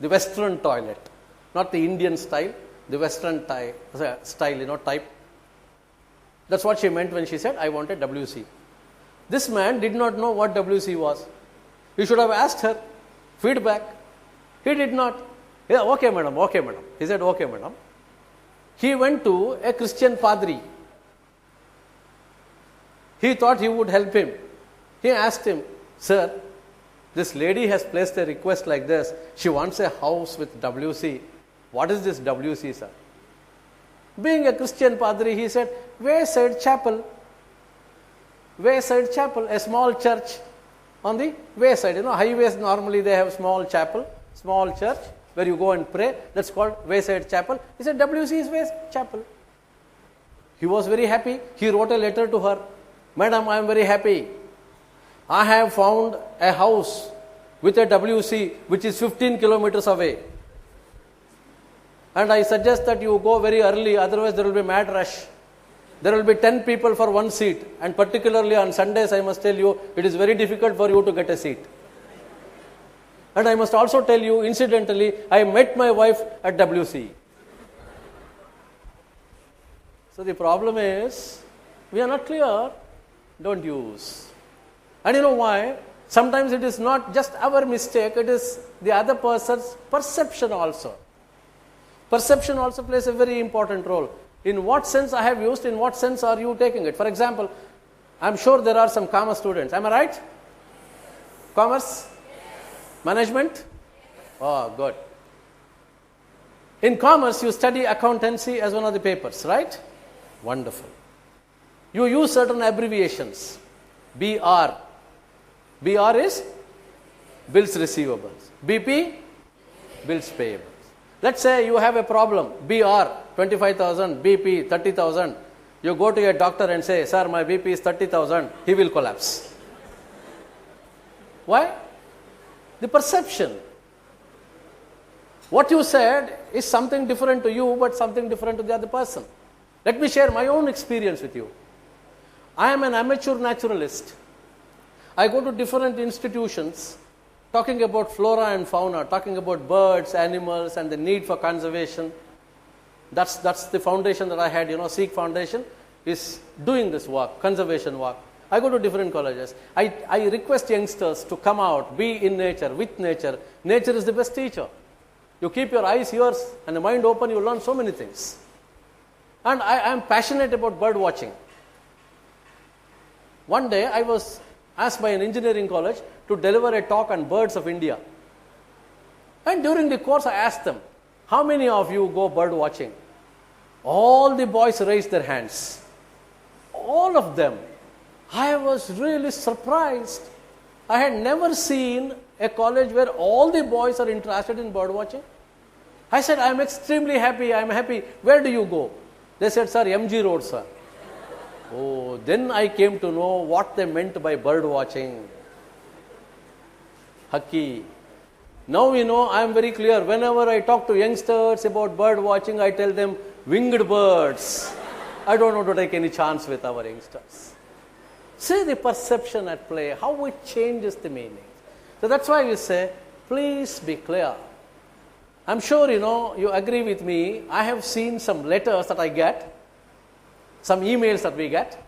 The Western toilet. Not the Indian style, the Western style, type. That's what she meant when she said, I want a WC. This man did not know what WC was. He should have asked her feedback. He did not. Yeah, okay, madam. He said, okay, madam. He went to a Christian padri. He thought he would help him. He asked him, sir, this lady has placed a request like this. She wants a house with WC. What is this WC, sir? Being a Christian padri, he said, Wayside Chapel. Wayside Chapel, a small church on the wayside. Highways normally they have small chapel, small church where you go and pray. That's called Wayside Chapel. He said, WC is Wayside Chapel. He was very happy. He wrote a letter to her. Madam, I am very happy. I have found a house with a WC which is 15 kilometers away. And I suggest that you go very early, otherwise there will be mad rush. There will be 10 people for one seat. And particularly on Sundays, I must tell you, it is very difficult for you to get a seat. And I must also tell you, incidentally, I met my wife at WC. So the problem is, we are not clear, don't use. And you know why? Sometimes it is not just our mistake, it is the other person's perception also. Perception also plays a very important role. In what sense I have used, in what sense are you taking it? For example, I am sure there are some commerce students. Am I right? Commerce? Management? Oh, good. In commerce, you study accountancy as one of the papers, right? Wonderful. You use certain abbreviations. BR. BR is bills receivables. BP? Bills payables. Let's say you have a problem. BR 25,000, BP 30,000. You go to your doctor and say, sir, my BP is 30,000. He will collapse. Why? The perception. What you said is something different to you, but something different to the other person. Let me share my own experience with you. I am an amateur naturalist. I go to different institutions talking about flora and fauna, talking about birds, animals, and the need for conservation. That's the foundation that I had, Sikh Foundation is doing this work, conservation work. I go to different colleges. I request youngsters to come out, be in nature, with nature. Nature is the best teacher. You keep your eyes, ears, and the mind open, you learn so many things. And I am passionate about bird watching. One day I was asked by an engineering college to deliver a talk on birds of India. And during the course I asked them, how many of you go bird watching? All the boys raised their hands. All of them. I was really surprised. I had never seen a college where all the boys are interested in bird watching. I said, I am extremely happy, I am happy. Where do you go? They said, sir, MG Road, sir. Oh, then I came to know what they meant by bird watching. Haki. Now I am very clear. Whenever I talk to youngsters about bird watching, I tell them winged birds. I don't want to take any chance with our youngsters. See the perception at play, how it changes the meaning. So that's why we say, please be clear. I'm sure you agree with me. I have seen some letters that I get, some emails that we get.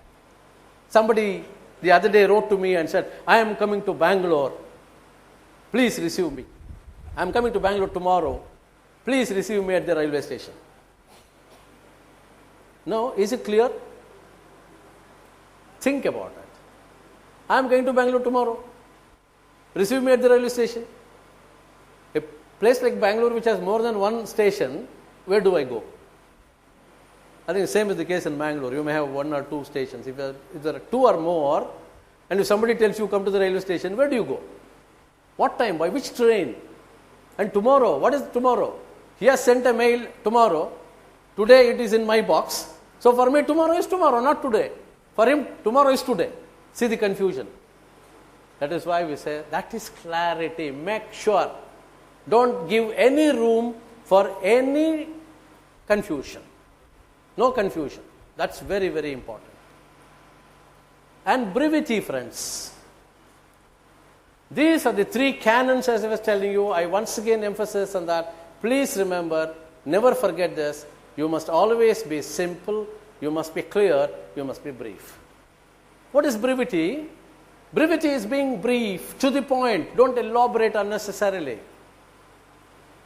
Somebody the other day wrote to me and said, I am coming to Bangalore. Please receive me. I am coming to Bangalore tomorrow. Please receive me at the railway station. No, is it clear? Think about it. I am going to Bangalore tomorrow. Receive me at the railway station. A place like Bangalore which has more than one station, where do I go? I think the same is the case in Mangalore. You may have one or two stations. If there are two or more, and if somebody tells you come to the railway station, where do you go? What time? By which train? And tomorrow, what is tomorrow? He has sent a mail tomorrow. Today it is in my box. So for me, tomorrow is tomorrow, not today. For him, tomorrow is today. See the confusion. That is why we say that is clarity. Make sure. Don't give any room for any confusion. No confusion. That's very, very important. And brevity, friends. These are the three canons, as I was telling you. I once again emphasize on that. Please remember, never forget this. You must always be simple. You must be clear. You must be brief. What is brevity? Brevity is being brief, to the point. Don't elaborate unnecessarily.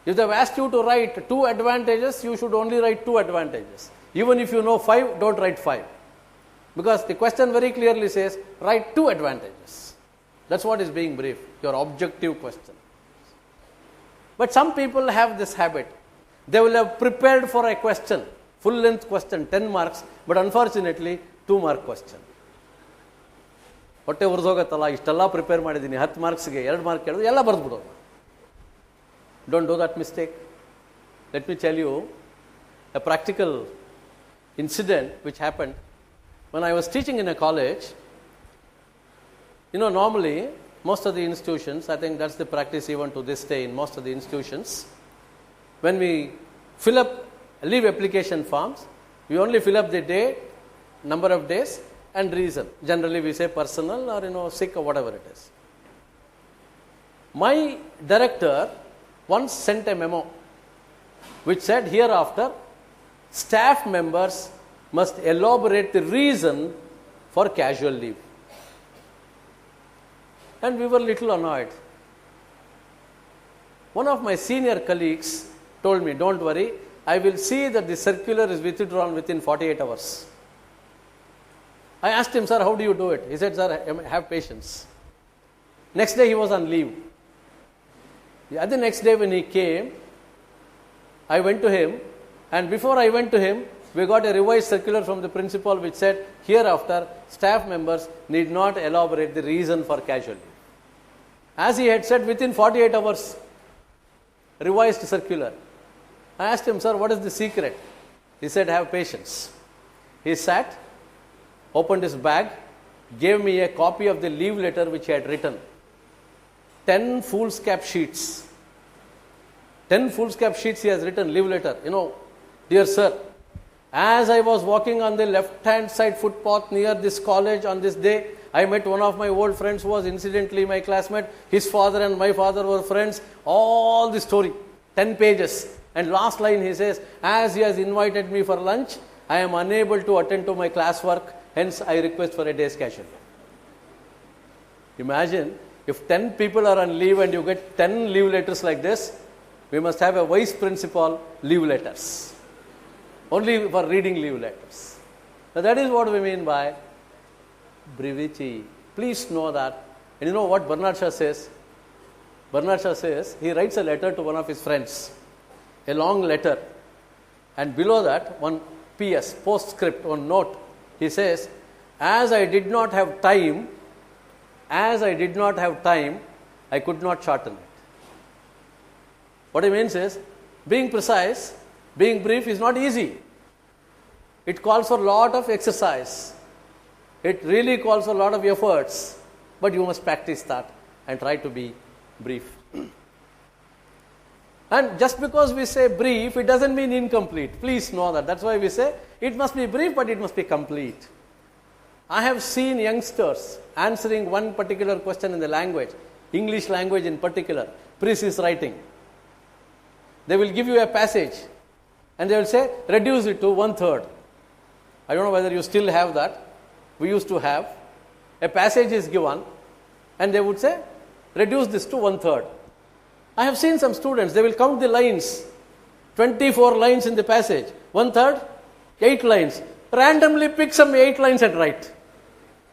If they have asked you to write 2 advantages, you should only write 2 advantages. Even if you know 5, don't write 5. Because the question very clearly says, write 2 advantages. That's what is being brief, your objective question. But some people have this habit. They will have prepared for a question, full length question, 10 marks, but unfortunately, 2-mark question. ಹೊಟ್ಟೆ ಉರಿದೋಗತ್ತಲ್ಲ ಇಷ್ಟೆಲ್ಲ prepare ಮಾಡಿದ್ದೀನಿ 10 ಮಾರ್ಕ್ಸ್ಗೆ 2 mark ಕೇಳಿದ್ರು ಎಲ್ಲ ಬರೆದ್ಬಿಡೋದು. Don't do that mistake. Let me tell you a practical incident which happened when I was teaching in a college. You know, normally, most of the institutions, I think that's the practice even to this day in most of the institutions, when we fill up leave application forms, we only fill up the date, number of days, and reason. Generally, we say personal or, sick or whatever it is. My director once sent a memo which said, hereafter, staff members must elaborate the reason for casual leave. And we were little annoyed. One of my senior colleagues told me, don't worry, I will see that the circular is withdrawn within 48 hours. I asked him, sir, how do you do it? He said, sir, have patience. Next day he was on leave. The next day when he came, I went to him, and before I went to him, we got a revised circular from the principal which said, hereafter, staff members need not elaborate the reason for casual leave. As he had said, within 48 hours, revised circular. I asked him, sir, what is the secret? He said, have patience. He sat, opened his bag, gave me a copy of the leave letter which he had written. 10 foolscap sheets. 10 foolscap sheets he has written, leave letter. Dear sir, as I was walking on the left-hand side footpath near this college on this day, I met one of my old friends who was incidentally my classmate. His father and my father were friends. All the story, 10 pages. And last line he says, as he has invited me for lunch, I am unable to attend to my classwork. Hence, I request for a day's casual leave. Imagine if 10 people are on leave and you get 10 leave letters like this, we must have a vice principal leave letters. Only for reading leave letters. Now that is what we mean by brevity. Please know that. And you know what Bernard Shaw says? Bernard Shaw says, he writes a letter to one of his friends. A long letter. And below that, one PS, postscript, one note. He says, as I did not have time, I could not shorten it. What he means is, being precise, being brief is not easy. It calls for a lot of exercise. It really calls for a lot of efforts. But you must practice that and try to be brief. And just because we say brief, it doesn't mean incomplete. Please know that. That's why we say it must be brief, but it must be complete. I have seen youngsters answering one particular question in the language, English language in particular, precise writing. They will give you a passage and they will say, reduce it to 1/3. I don't know whether you still have that. We used to have. A passage is given and they would say, reduce this to 1/3. I have seen some students, they will count the lines, 24 lines in the passage, 1/3, 8 lines. Randomly pick some 8 lines and write.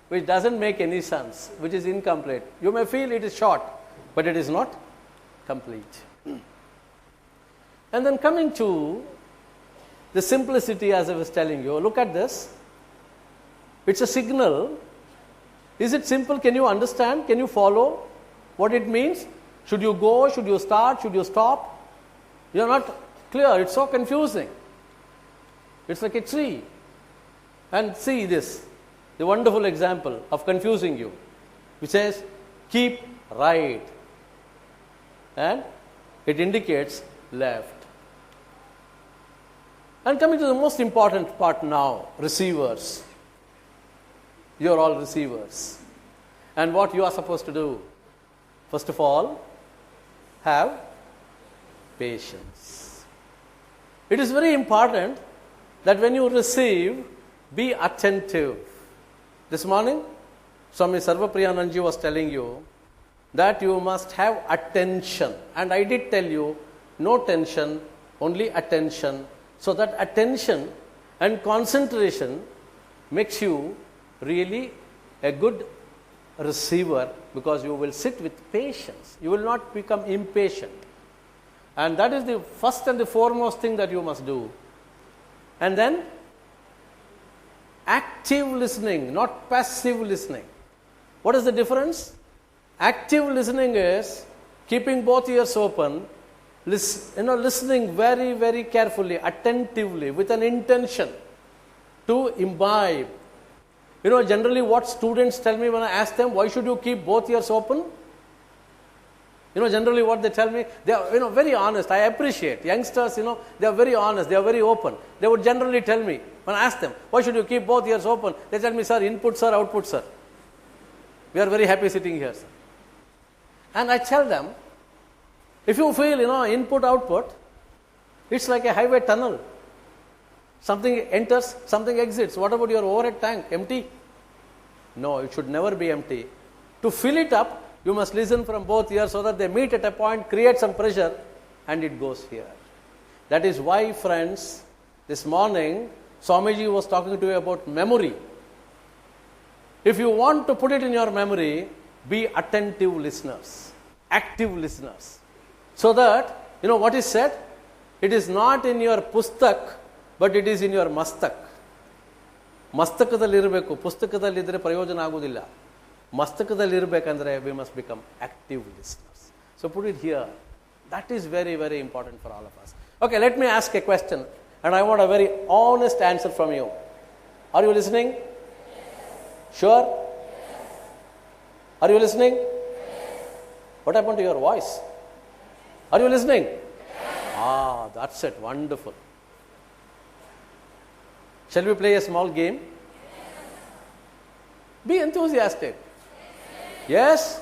which doesn't make any sense, which is incomplete. You may feel it is short, but it is not complete. And then coming to the simplicity, as I was telling you, look at this. It's a signal. Is it simple? Can you understand? Can you follow what it means? Should you go? Should you start? Should you stop? You're not clear. It's so confusing. It's like a tree. And see this, the wonderful example of confusing you, which says, keep right. And it indicates left. And coming to the most important part now, receivers. You are all receivers. And what you are supposed to do? First of all, have patience. It is very important that when you receive, be attentive. This morning, Swami Sarvapriyananji was telling you that you must have attention. And I did tell you, no tension, only attention. So that attention and concentration makes you really a good receiver, because you will sit with patience. You will not become impatient. And that is the first and the foremost thing that you must do. And then active listening, not passive listening. What is the difference? Active listening is keeping both ears open, listening very, very carefully, attentively, with an intention to imbibe. Generally what students tell me when I ask them, why should you keep both ears open? Generally what they tell me, they are, very honest. I appreciate youngsters, they are very honest, they are very open. They would generally tell me, when I ask them, why should you keep both ears open? They tell me, sir, input, sir, output, sir. We are very happy sitting here, sir. And I tell them, if you feel, input, output, it's like a highway tunnel. Something enters, something exits. What about your overhead tank? Empty? No, it should never be empty. To fill it up, you must listen from both ears so that they meet at a point, create some pressure, and it goes here. That is why, friends, this morning, Swamiji was talking to you about memory. If you want to put it in your memory, be attentive listeners, active listeners. So that, what is said? It is not in your pustak, but it is in your mastak. ಮಸ್ತಕದಲ್ಲಿರಬೇಕು, ಪುಸ್ತಕದಲ್ಲಿದ್ದರೆ ಪ್ರಯೋಜನ ಆಗುವುದಿಲ್ಲ. ಮಸ್ತಕದಲ್ಲಿರಬೇಕಂದ್ರೆ we must become active listeners. So put it here. That is very, very important for all of us. Okay, let me ask a question, and I want a very honest answer from you. Are you listening? Yes. Sure? Yes. Are you listening? Yes. What happened to your voice? Are you listening? Yes. That's it. Wonderful. Shall we play a small game? Yes. Be enthusiastic. Yes? Yes?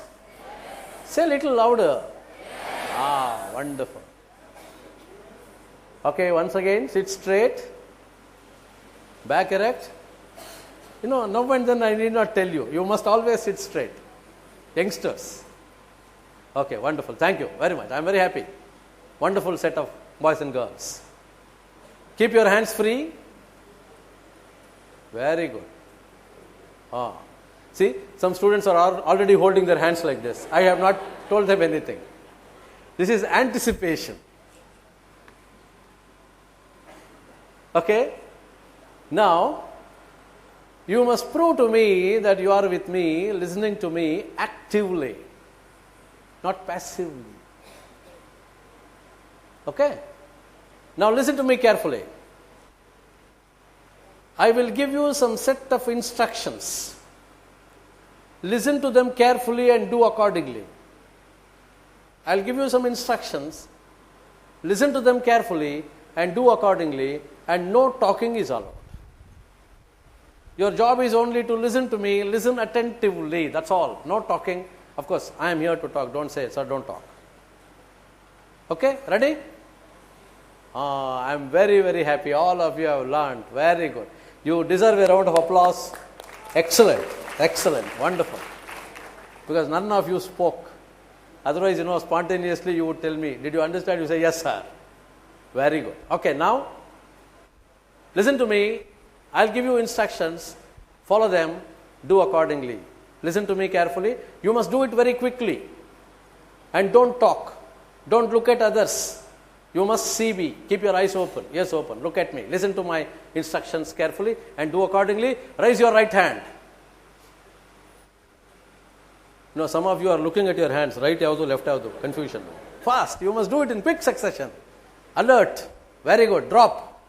Say a little louder. Yes. Wonderful. Okay, once again, sit straight. Back erect. Now and then I need not tell you. You must always sit straight. Youngsters. Okay, wonderful. Thank you very much. I am very happy. Wonderful set of boys and girls. Keep your hands free. Very good. See, some students are already holding their hands like this. I have not told them anything. This is anticipation. Okay? Now, you must prove to me that you are with me, listening to me actively, not passively. Okay? Now listen to me carefully. I will give you some set of instructions. Listen to them carefully and do accordingly. I'll give you some instructions. Listen to them carefully and do accordingly, and no talking is allowed. Your job is only to listen to me, listen attentively, that's all. No talking. Of course, I am here to talk. Don't say, sir, don't talk. Okay, ready? I am very, very happy. All of you have learned. Very good. You deserve a round of applause. Excellent. Excellent. Wonderful. Because none of you spoke. Otherwise, spontaneously you would tell me, did you understand? You say, yes, sir. Very good. Okay, now, listen to me. I'll give you instructions. Follow them do accordingly. Listen to me carefully. You must do it very quickly. And don't talk. Don't look at others. You must see me. Keep your eyes open. Yes, open. Look at me. Listen to my instructions carefully and do accordingly. Raise your right hand. You know, some of you are looking at your hands. Right yavdu, left yavdu. Confusion. Fast. You must do it in quick succession. Alert. Very good. Drop.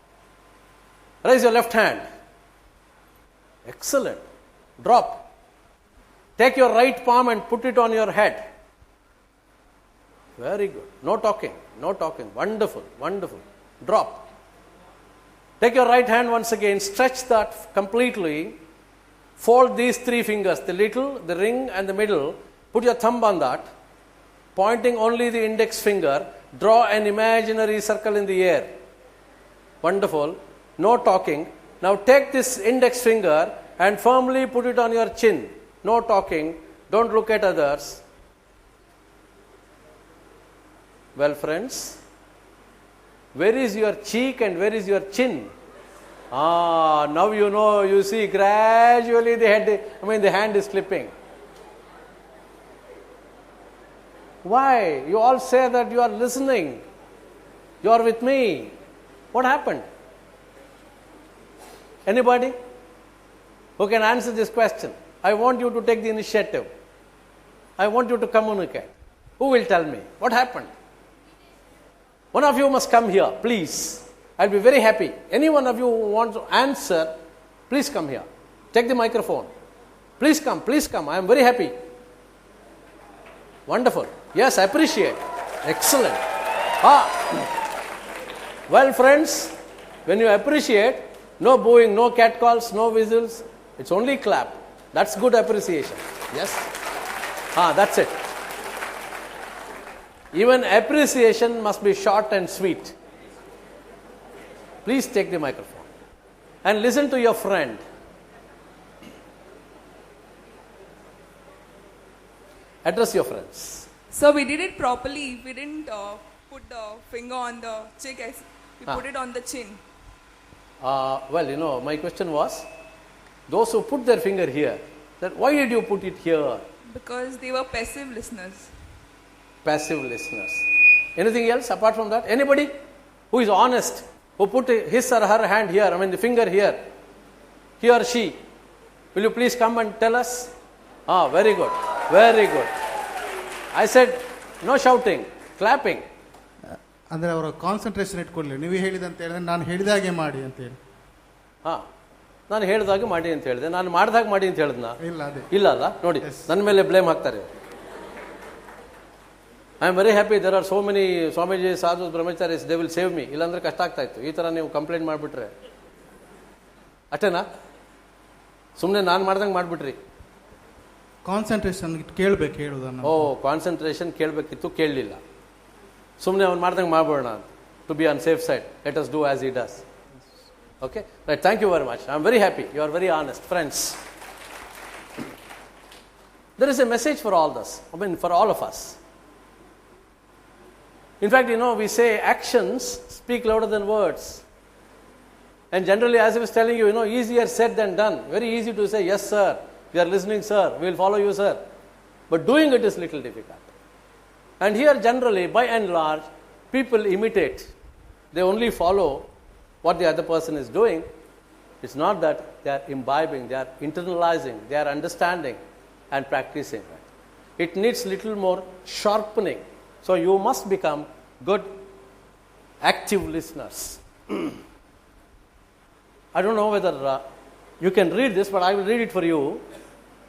Raise your left hand. Excellent. Drop. Take your right palm and put it on your head. Very good. No talking. No talking. Wonderful. Wonderful. Drop. Take your right hand once again. Stretch that completely. Fold these three fingers. The little, the ring and the middle. Put your thumb on that. Pointing only the index finger. Draw an imaginary circle in the air. Wonderful. No talking. Now take this index finger and firmly put it on your chin. No talking. Don't look at others. Well, friends, where is your cheek and where is your chin? Now you know, you see gradually the hand is slipping. Why? You all say that you are listening. You are with me. What happened? Anybody who can answer this question? I want you to take the initiative. I want you to communicate. Who will tell me? What happened? One of you must come here, please. I'll be very happy. Any one of you who wants to answer, please come here. Take the microphone. Please come, please come. I am very happy. Wonderful. Yes, I appreciate. Excellent. Well, friends, when you appreciate, no booing, no catcalls, no whistles. It's only clap. That's good appreciation. Yes? That's it. Even appreciation must be short and sweet. Please take the microphone and listen to your friend. Address your friends. So we did it properly. We didn't put the finger on the cheek. We put it on the chin. Well, my question was, those who put their finger here, that why did you put it here? Because they were passive listeners. Passive listeners. Anything else apart from that? Anybody who is honest, who put his or her hand here, the finger here, he or she, will you please come and tell us? Very good. Very good. I said, no shouting, clapping. ಅಂದರೆ ಅವರ concentration ಇಟ್ಕೊಳ್ಳಿ. ನೀವು ಹೇಳಿದಂತ ಹೇಳಿದ್ರೆ ನಾನು ಹೇಳಿದಾಗೆ ಮಾಡಿ ಅಂತ ಹೇಳಿ. ನಾನು ಹೇಳಿದಾಗೆ ಮಾಡಿ ಅಂತ ಹೇಳಿದೆ. ನಾನು ಮಾಡಿದಾಗ ಮಾಡಿ ಅಂತ ಹೇಳಿದ್ನ? ಇಲ್ಲ ಅಲ್ಲ. ನೋಡಿ, ನನ್ನ ಮೇಲೆ ಬ್ಲೇಮ್ ಹಾಕ್ತಾರೆ. I am very happy. There are so many swamiji, sadhu, brahmacharis, they will save me. ಇಲ್ಲಾಂದ್ರೆ ಕಷ್ಟ ಆಗ್ತಾ ಇತ್ತು. ಈ ಥರ ನೀವು ಕಂಪ್ಲೇಂಟ್ ಮಾಡಿಬಿಟ್ರೆ ಅಷ್ಟೇನಾ? ಸುಮ್ಮನೆ ನಾನು ಮಾಡ್ದಂಗೆ ಮಾಡಿಬಿಟ್ರಿ. ಕಾನ್ಸಂಟ್ರೇಷನ್ ಕೇಳಬೇಕು ಹೇಳೋದನ್ನು. ಕಾನ್ಸಂಟ್ರೇಷನ್ ಕೇಳಬೇಕಿತ್ತು, ಕೇಳಲಿಲ್ಲ. ಸುಮ್ಮನೆ ಅವ್ನು ಮಾಡ್ದಂಗೆ ಮಾಡ್ಬೋಣ to be on safe side. Let us do as he does. Okay? Right, thank you very much. I am very happy. You are very honest. Friends, there is a message for all this. For all of us. In fact, we say actions speak louder than words. And generally, as I was telling you, easier said than done. Very easy to say, yes, sir. We are listening, sir. We will follow you, sir. But doing it is little difficult. And here, generally, by and large, people imitate. They only follow what the other person is doing. It's not that they are imbibing, they are internalizing, they are understanding and practicing. It needs little more sharpening. So you must become good, active listeners. I don't know whether you can read this, but I will read it for you.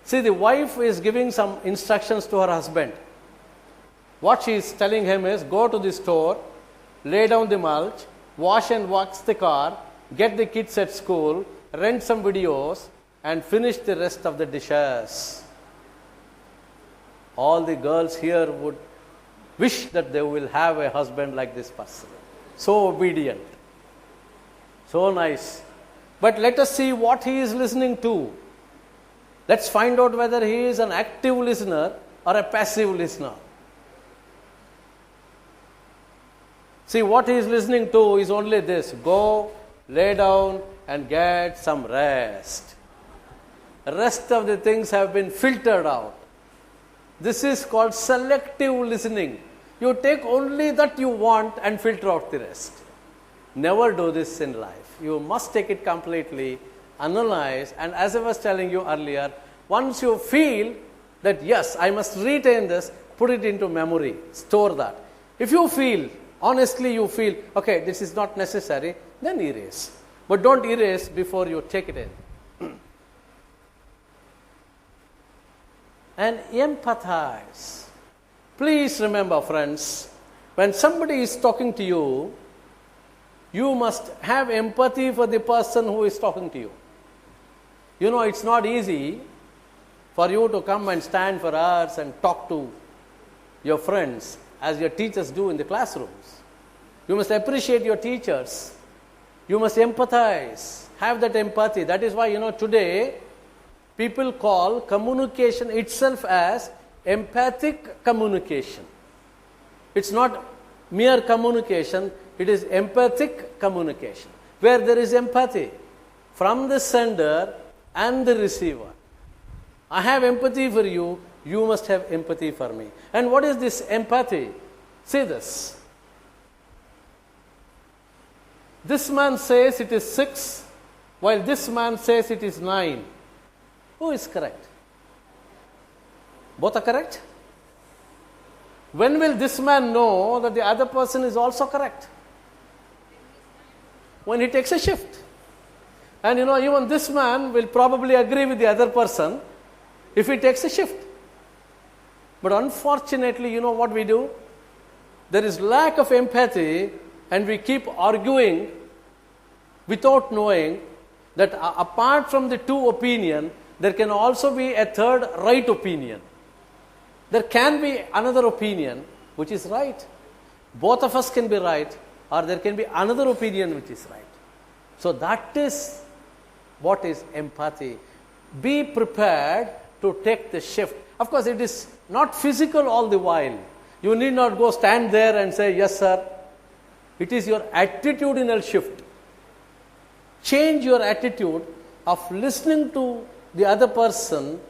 See, the wife is giving some instructions to her husband. What she is telling him is, go to the store, lay down the mulch, wash and wax the car, get the kids at school, rent some videos, and finish the rest of the dishes. All the girls here would wish that they will have a husband like this person. So obedient. So nice. But let us see what he is listening to. Let's find out whether he is an active listener or a passive listener. See, what he is listening to is only this: go, lay down, and get some rest. Rest of the things have been filtered out. This is called selective listening. You take only that you want and filter out the rest. Never do this in life. You must take it completely, analyze, and as I was telling you earlier, once you feel that yes, I must retain this, put it into memory, store that. If you feel, honestly you feel, okay, this is not necessary, then erase. But don't erase before you take it in. And empathize. Please remember, friends, when somebody is talking to you, you must have empathy for the person who is talking to you. You know, it's not easy for you to come and stand for hours and talk to your friends as your teachers do in the classrooms. You must appreciate your teachers. You must empathize, have that empathy. That is why, you know, today people call communication itself as empathic communication. It's not mere communication, it is empathic communication, where there is empathy from the sender and the receiver. I have empathy for you, you must have empathy for me. And what is this empathy? See this. This man says it is 6, while this man says it is 9. Who is correct? Both are correct? When will this man know that the other person is also correct? When he takes a shift. And you know, even this man will probably agree with the other person if he takes a shift. But unfortunately, you know what we do? There is lack of empathy and we keep arguing without knowing that apart from the two opinions, there can also be a third right opinion. There can be another opinion which is right. Both of us can be right, or there can be another opinion which is right. So that is what is empathy. Be prepared to take the shift. Of course, it is not physical all the while. You need not go stand there and say, yes sir. It is your attitudinal shift. Change your attitude of listening to the other person,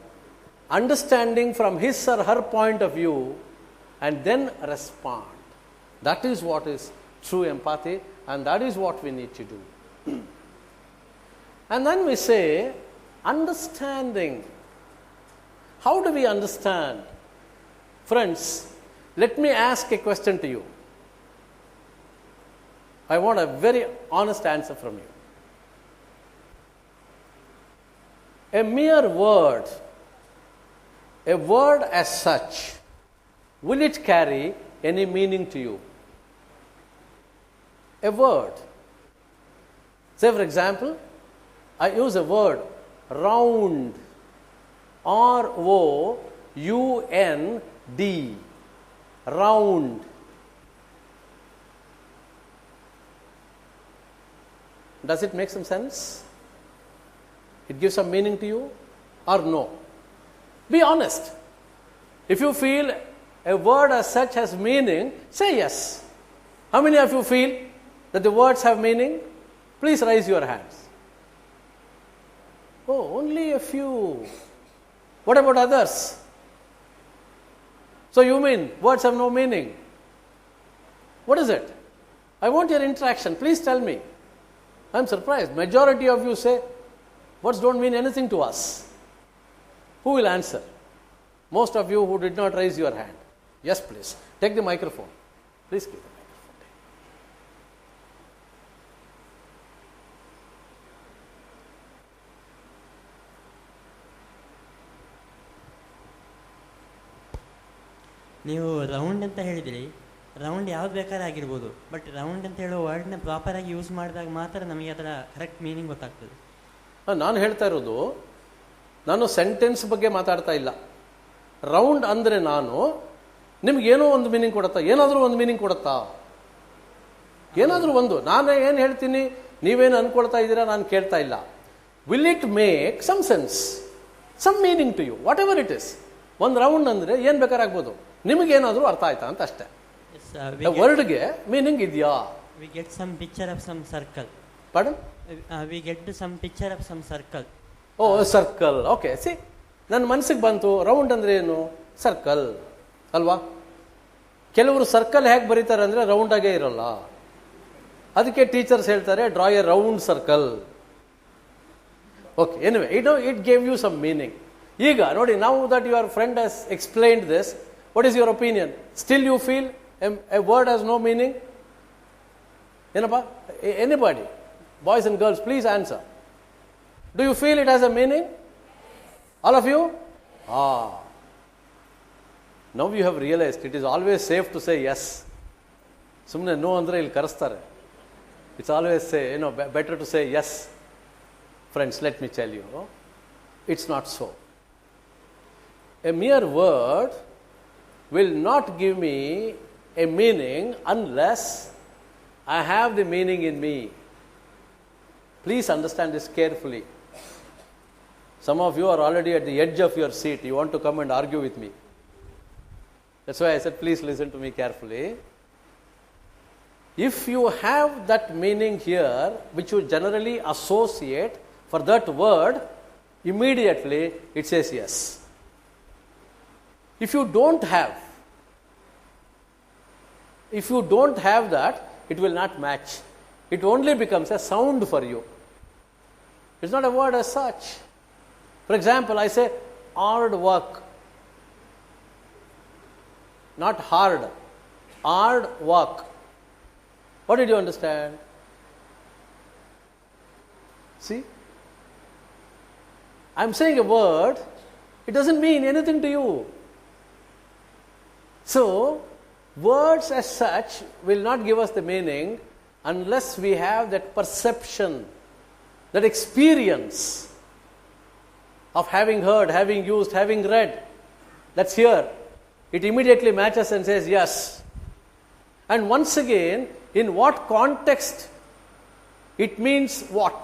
understanding from his or her point of view, and then respond. That is what is true empathy, and that is what we need to do. And then we say, understanding. How do we understand? Friends, let me ask a question to you. I want a very honest answer from you. A mere word, a word as such, will it carry any meaning to you? A word. Say for example, I use a word, round, R-O-U-N-D, round. Does it make some sense? It gives some meaning to you or no? Be honest. If you feel a word as such has meaning, say yes. How many of you feel that the words have meaning? Please raise your hands. Oh, only a few. What about others? So you mean words have no meaning? What is it? I want your interaction. Please tell me. I'm surprised. Majority of you say words don't mean anything to us. Who will answer? Most of you who did not raise your hand. Yes, please. Take the microphone. Please give the microphone. ನೀವು round ಅಂತ ಹೇಳಿದಿರಿ. Round ಯಾವ್ದು ಬೇಕಾದ್ರೆ ಆಗಿರ್ಬೋದು, but round ಅಂತ ಹೇಳೋ ವರ್ಡ್ನ ಪ್ರಾಪರಾಗಿ use ಮಾಡಿದಾಗ ಮಾತ್ರ ನಮಗೆ ಅದರ ಕರೆಕ್ಟ್ ಮೀನಿಂಗ್ ಗೊತ್ತಾಗ್ತದೆ. ನಾನು ಹೇಳ್ತಾ ಇರೋದು, ನಾನು ಸೆಂಟೆನ್ಸ್ ಬಗ್ಗೆ ಮಾತಾಡ್ತಾ ಇಲ್ಲ. ರೌಂಡ್ ಅಂದರೆ ನಾನು ನಿಮ್ಗೇನೋ ಒಂದು ಮೀನಿಂಗ್ ಕೊಡುತ್ತಾ? ಏನಾದರೂ ಒಂದು ಮೀನಿಂಗ್ ಕೊಡುತ್ತಾ? ಏನಾದರೂ ಒಂದು. ನಾನು ಏನು ಹೇಳ್ತೀನಿ, ನೀವೇನು ಅನ್ಕೊಳ್ತಾ ಇದ್ದೀರಾ ನಾನು ಕೇಳ್ತಾ ಇಲ್ಲ. Will it make some sense, some meaning to you, whatever it is. ಒಂದು ರೌಂಡ್ ಅಂದರೆ ಏನು ಬೇಕಾರಾಗ್ಬೋದು, ನಿಮಗೇನಾದರೂ ಅರ್ಥ ಆಯ್ತಾ ಅಂತ ಅಷ್ಟೇ. ವರ್ಡ್ಗೆ ಮೀನಿಂಗ್ ಇದೆಯಾ? We get some picture of some circle. Pardon? We get some picture of some circle. Oh circle, okay. See, ನನ್ನ ಮನಸ್ಸಿಗೆ ಬಂತು ರೌಂಡ್ ಅಂದರೆ ಏನು, ಸರ್ಕಲ್ ಅಲ್ವಾ. ಕೆಲವರು ಸರ್ಕಲ್ ಹೇಗೆ ಬರೀತಾರೆ ಅಂದರೆ ರೌಂಡಾಗೇ ಇರಲ್ಲ. ಅದಕ್ಕೆ ಟೀಚರ್ಸ್ ಹೇಳ್ತಾರೆ draw a round circle. Okay, anyway it gave you some meaning. ಈಗ ನೋಡಿ, now that your friend has explained this, what is your opinion? Still you feel a word has no meaning? ಏನಪ್ಪ, anybody, boys and girls, please answer. Do you feel it has a meaning? All of you? Now you have realized it is always safe to say yes. ಸುಮ್ಮನೆ no ಅಂದರೆ ಇಲ್ಲಿ ಕರೆಸ್ತಾರೆ. It's always say, better to say yes. Friends, let me tell you, it's not so. A mere word will not give me a meaning unless I have the meaning in me. Please understand this carefully. Some of you are already at the edge of your seat. You want to come and argue with me. That's why I said, please listen to me carefully. If you have that meaning here, which you generally associate for that word, immediately it says yes. If you don't have that, it will not match. It only becomes a sound for you. It's not a word as such. For example, I say hard work. Not hard. Hard work. What did you understand? See? I'm saying a word, it doesn't mean anything to you. So, words as such will not give us the meaning unless we have that perception, that experience of having heard, having used, having read. That's here. It immediately matches and says yes. And once again, in what context it means what?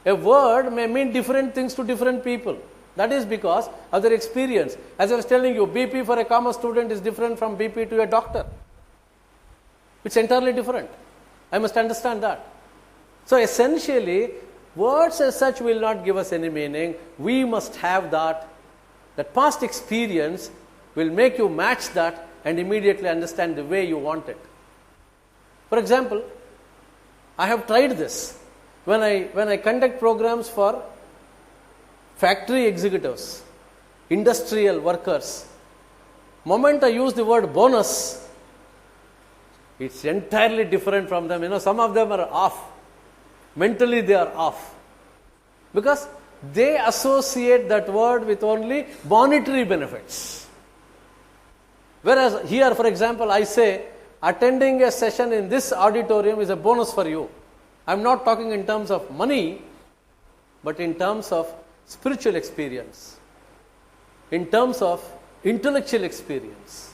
A word may mean different things to different people. That is because of their experience. As I was telling you, BP for a commerce student is different from BP to a doctor. It's entirely different. I must understand that. So essentially, words as such will not give us any meaning. We must have that. That past experience will make you match that and immediately understand the way you want it. For example, I have tried this. When I conduct programs for factory executives, industrial workers, moment I use the word bonus, it's entirely different from them. Some of them are off. Mentally they are off. Because they associate that word with only monetary benefits. Whereas here, for example, I say, attending a session in this auditorium is a bonus for you. I'm not talking in terms of money, but in terms of spiritual experience, in terms of intellectual experience.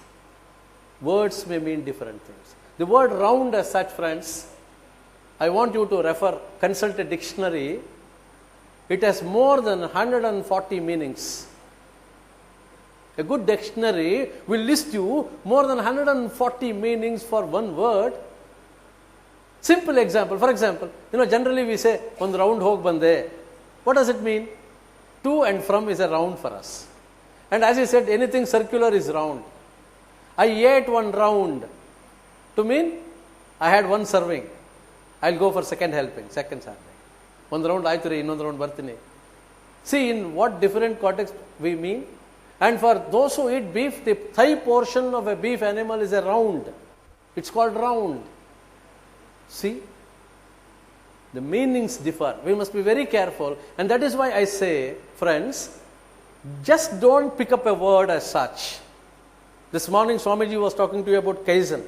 Words may mean different things. The word round as such, friends, I want you to consult a dictionary. It has more than 140 meanings. A good dictionary will list you more than 140 meanings for one word. Simple example. For example, generally we say, one round hog bande. What does it mean? To and from is a round for us. And as you said, anything circular is round. I ate one round. To mean, I had one serving. I'll go for second serving. One round aayturi, innondu round bartini. See in what different context we mean. And for those who eat beef, the thigh portion of a beef animal is a round. It's called round. See? The meanings differ. We must be very careful. And that is why I say, friends, just don't pick up a word as such. This morning Swamiji was talking to you about Kaizen.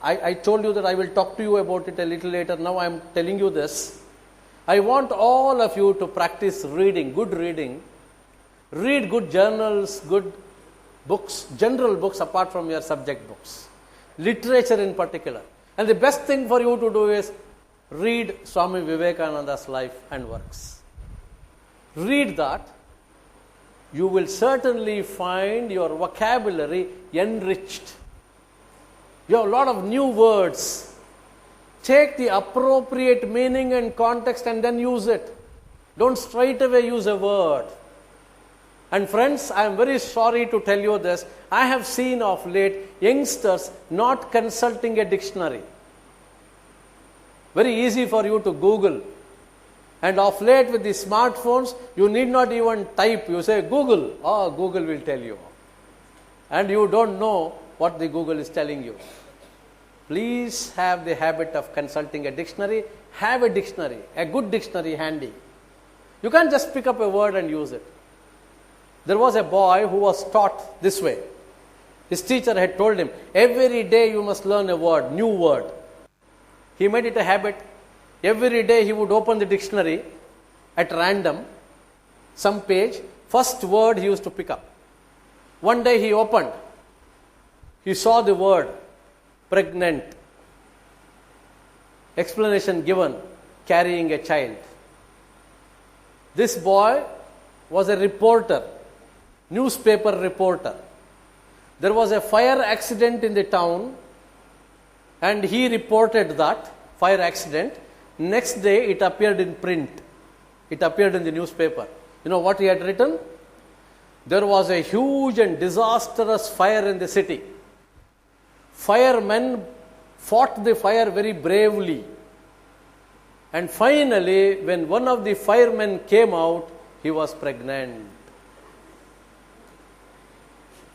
I told you that I will talk to you about it a little later. Now I am telling you this. I want all of you to practice reading, good reading. Read good journals, good books, general books apart from your subject books. Literature in particular. And the best thing for you to do is read Swami Vivekananda's life and works. Read that. You will certainly find your vocabulary enriched. You have a lot of new words. Take the appropriate meaning and context and then use it. Don't straight away use a word. And friends, I am very sorry to tell you this. I have seen of late youngsters not consulting a dictionary. Very easy for you to Google. And of late with the smartphones, you need not even type. You say Google. Oh, Google will tell you. And you don't know what the Google is telling you. Please have the habit of consulting a dictionary. Have a dictionary, a good dictionary handy. You can't just pick up a word and use it. There was a boy who was taught this way. His teacher had told him, every day you must learn a word, new word. He made it a habit. Every day he would open the dictionary at random, some page, first word he used to pick up. One day he opened, he saw the word pregnant. Explanation given, carrying a child. This boy was a reporter, newspaper reporter. There was a fire accident in the town and he reported that fire accident. Next day it appeared in print. It appeared in the newspaper. You know what he had written? There was a huge and disastrous fire in the city. Firemen fought the fire very bravely. And finally, when one of the firemen came out, he was pregnant.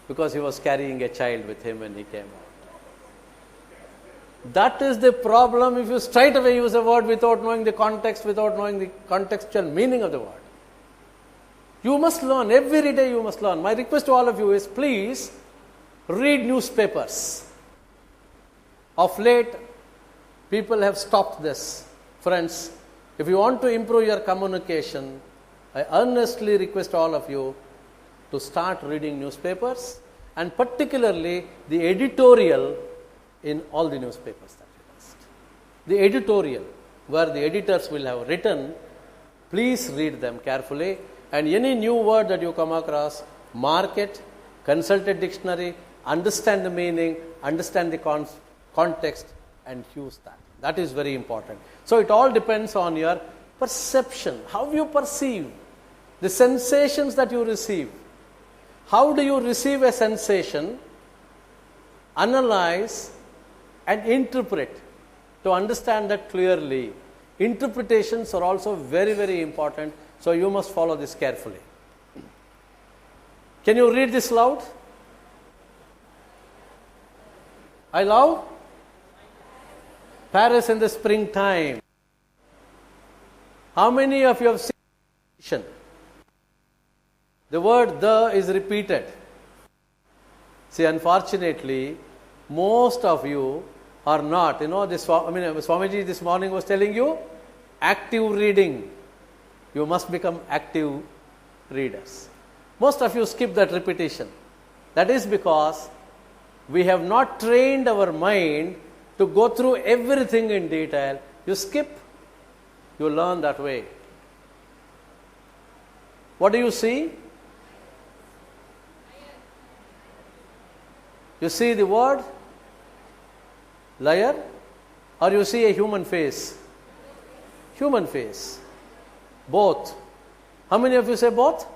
Because he was carrying a child with him when he came out. That is the problem if you straight away use a word without knowing the context, without knowing the contextual meaning of the word. You must learn, every day you must learn. My request to all of you is please read newspapers. Of late, people have stopped this. Friends, if you want to improve your communication, I earnestly request all of you to start reading newspapers and particularly the editorial in all the newspapers that you must. The editorial, where the editors will have written, please read them carefully, and any new word that you come across, mark it, consult a dictionary, understand the meaning, understand the context, and use that. That is very important. So it all depends on your perception, how you perceive, the sensations that you receive. How do you receive a sensation, analyze, and interpret to understand that clearly? Interpretations are also very, very important, so you must follow this carefully. Can you read this loud? I love Paris in the springtime. How many of you have seen the word "the" is repeated? See, unfortunately, most of you are not. You know, Swamiji this morning was telling you, active reading. You must become active readers. Most of you skip that repetition. That is because we have not trained our mind to go through everything in detail. You skip, you learn that way. What do you see? You see the word liar, or you see a human face? Human face. Both. How many of you say both?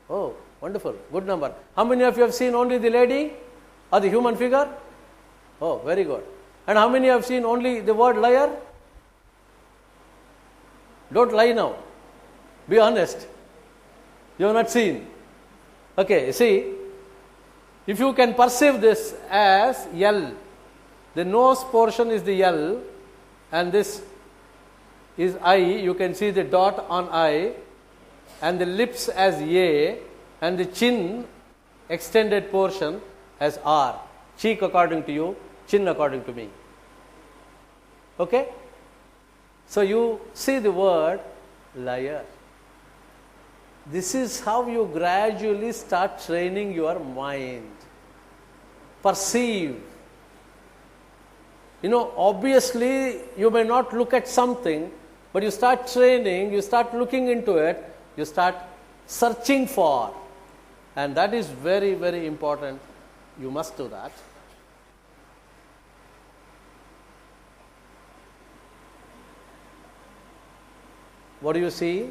Oh, wonderful. Good number. How many of you have seen only the lady or the human figure? Oh, very good. And how many have seen only the word liar? Don't lie now. Be honest. You have not seen. Okay, see, if you can perceive this as L, the nose portion is the L, and this is I, you can see the dot on I, and the lips as A, and the chin extended portion as R. Cheek according to you, chin according to me. Okay? So you see the word liar. This is how you gradually start training your mind. Perceive. You know, obviously you may not look at something, but you start training, you start looking into it, you start searching for. And that is very, very important. You must do that. What do you see?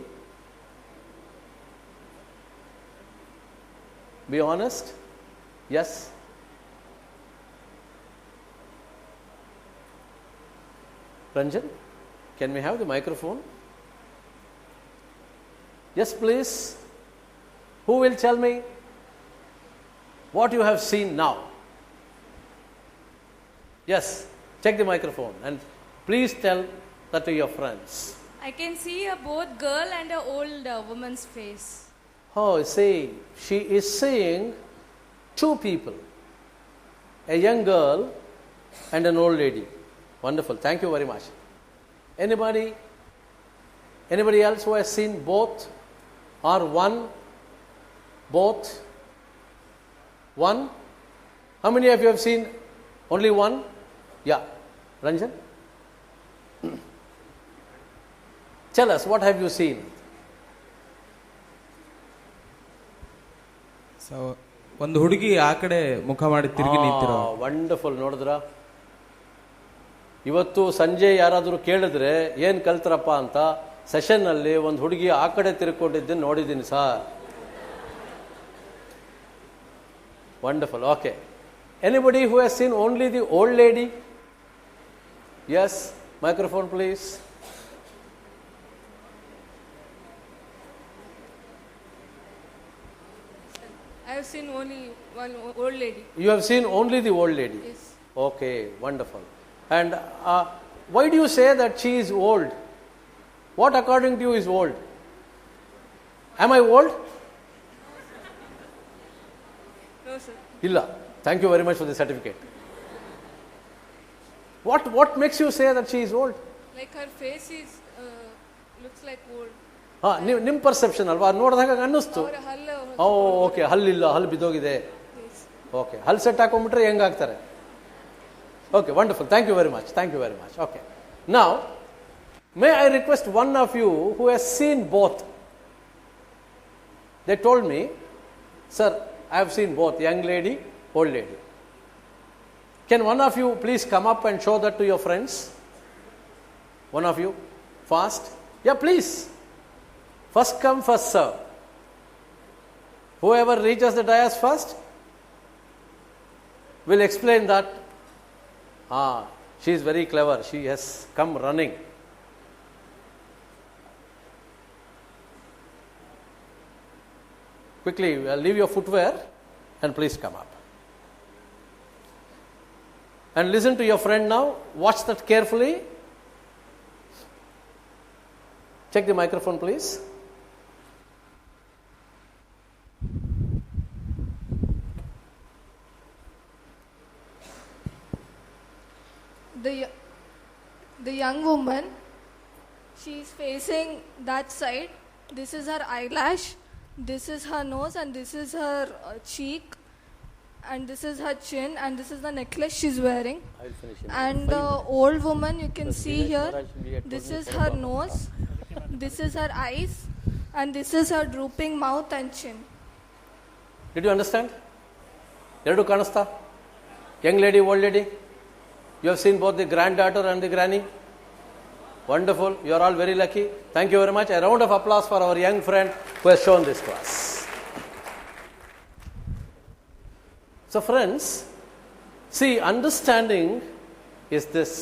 Be honest. Yes? Ranjan, can we have the microphone? Yes, please. Who will tell me what you have seen now? Yes, check the microphone and please tell that to your friends. I can see a both girl and a old woman's face. Oh, see, she is seeing two people, a young girl and an old lady. Wonderful, thank you very much. Anybody else who has seen both or one? Both? One? How many of you have seen only one? Yeah, Ranjan? Tell us, what have you seen? So ಒಂದು ಹುಡುಗಿ ಆ ಕಡೆ ಮುಖ ಮಾಡಿ ತಿರುಗಿ ನಿಂತಿರೋ. Wonderful, ನೋಡಿದ್ರ? ಇವತ್ತು ಸಂಜೆ ಯಾರಾದರೂ ಕೇಳಿದ್ರೆ ಏನು ಕಲ್ತ್ರಪ್ಪ ಅಂತ, ಸೆಷನ್ನಲ್ಲಿ ಒಂದು ಹುಡುಗಿ ಆ ಕಡೆ ತಿರ್ಕೊಂಡಿದ್ದನ್ನು ನೋಡಿದ್ದೀನಿ sir. Wonderful, okay. Anybody who has seen only the old lady? Yes, microphone please. I have seen only one old lady. You have seen only the old lady? Yes. Okay, wonderful. And why do you say that she is old? What according to you is old? Am I old? No, sir. Illa. Thank you very much for the certificate. What makes you say that she is old? Like her face is looks like old. ನಿಮ್ಮ perception ಅಲ್ವಾ, ನೋಡಿದಾಗ ಅನ್ನಿಸ್ತು. ಅವರ ಹಲ್ಲು. Okay, ಹಲ್ಲಿಲ್ಲ, ಹಲ್ಲು ಬಿದ್ದೋಗಿದೆ. Okay, ಹಲ್ಲು ಸೆಟ್ ಹಾಕೊಂಡ್ಬಿಟ್ರೆ ಹೆಂಗಾಗ್ತಾರೆ? Okay, wonderful, thank you very much, thank you very much. Okay, now may I request one of you who has seen both? They told me, sir, I have seen both, young lady, old lady. Can one of you please come up and show that to your friends? One of you, fast. Yeah, please. First come, first serve. Whoever reaches the dais first will explain that. She is very clever. She has come running. Quickly, leave your footwear and please come up. And listen to your friend now. Watch that carefully. Check the microphone, please. The young woman, she is facing that side. This is her eyelash, this is her nose, and this is her cheek, and this is her chin, and this is the necklace she's wearing. And the old woman, you can see here, this is her nose, this is her eyes, and this is her drooping mouth and chin. Did you understand? Eradu kanasta? Young lady, old lady? You have seen both the granddaughter and the granny? Wonderful. You are all very lucky. Thank you very much. A round of applause for our young friend who has shown this to us. So friends, see, understanding is this.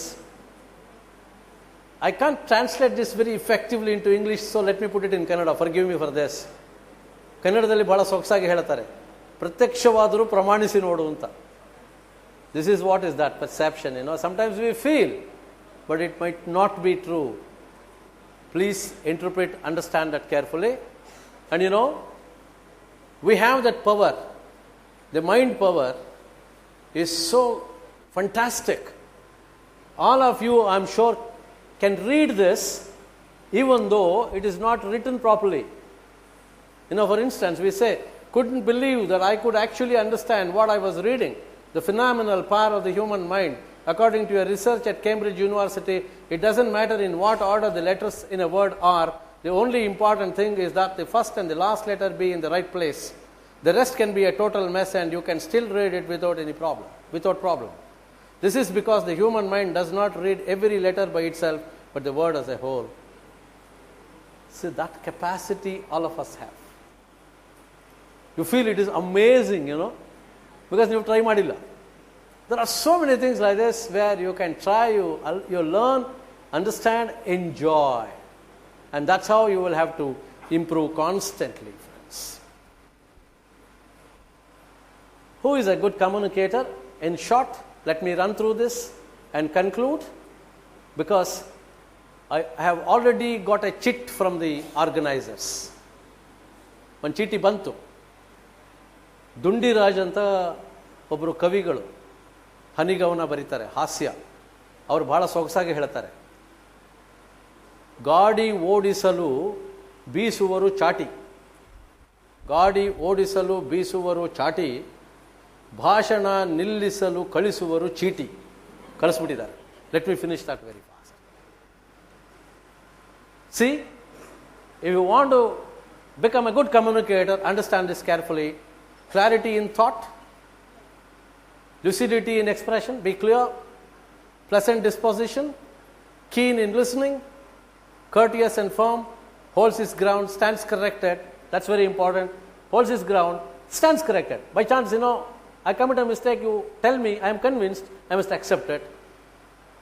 I can't translate this very effectively into English, so let me put it in Kannada. Forgive me for this. ಕನ್ನಡದಲ್ಲಿ ಬಹಳ ಸೊಗಸಾಗಿ ಹೇಳ್ತಾರೆ, ಪ್ರತ್ಯಕ್ಷವಾದರೂ ಪ್ರಮಾಣಿಸಿ ನೋಡು ಅಂತ. This is what is that perception, sometimes we feel, but it might not be true. Please interpret, understand that carefully. And we have that power. The mind power is so fantastic. All of you, I'm sure, can read this even though it is not written properly. For instance, we say, couldn't believe that I could actually understand what I was reading. The phenomenal power of the human mind. According to a research at Cambridge University, it doesn't matter in what order the letters in a word are. The only important thing is that the first and the last letter be in the right place. The rest can be a total mess and you can still read it without problem. This is because the human mind does not read every letter by itself, but the word as a whole. See, that capacity all of us have. You feel it is amazing, because you try madilla. There are so many things like this where you can try, you learn, understand, enjoy. And that's how you will have to improve constantly, friends. Who is a good communicator? In short, let me run through this and conclude, because I have already got a chit from the organizers. One chiti bantu. Dundiraj ಅಂತ ಒಬ್ಬರು ಕವಿಗಳು ಹನಿಗವನ ಬರೀತಾರೆ, ಹಾಸ್ಯ. ಅವರು ಬಹಳ ಸೊಗಸಾಗಿ ಹೇಳ್ತಾರೆ, ಗಾಡಿ ಓಡಿಸಲು ಬೀಸುವರು ಚಾಟಿ, ಗಾಡಿ ಓಡಿಸಲು ಬೀಸುವರು ಚಾಟಿ, ಭಾಷಣ ನಿಲ್ಲಿಸಲು ಕಳಿಸುವರು ಚೀಟಿ. ಕಳಿಸ್ಬಿಟ್ಟಿದ್ದಾರೆ. Let me finish that very fast. See, if you want to become a good communicator, understand this carefully. Clarity in thought, lucidity in expression, be clear, pleasant disposition, keen in listening, courteous and firm, holds his ground, stands corrected. That's very important. Holds his ground, stands corrected. By chance, I commit a mistake, you tell me, I am convinced, I must accept it.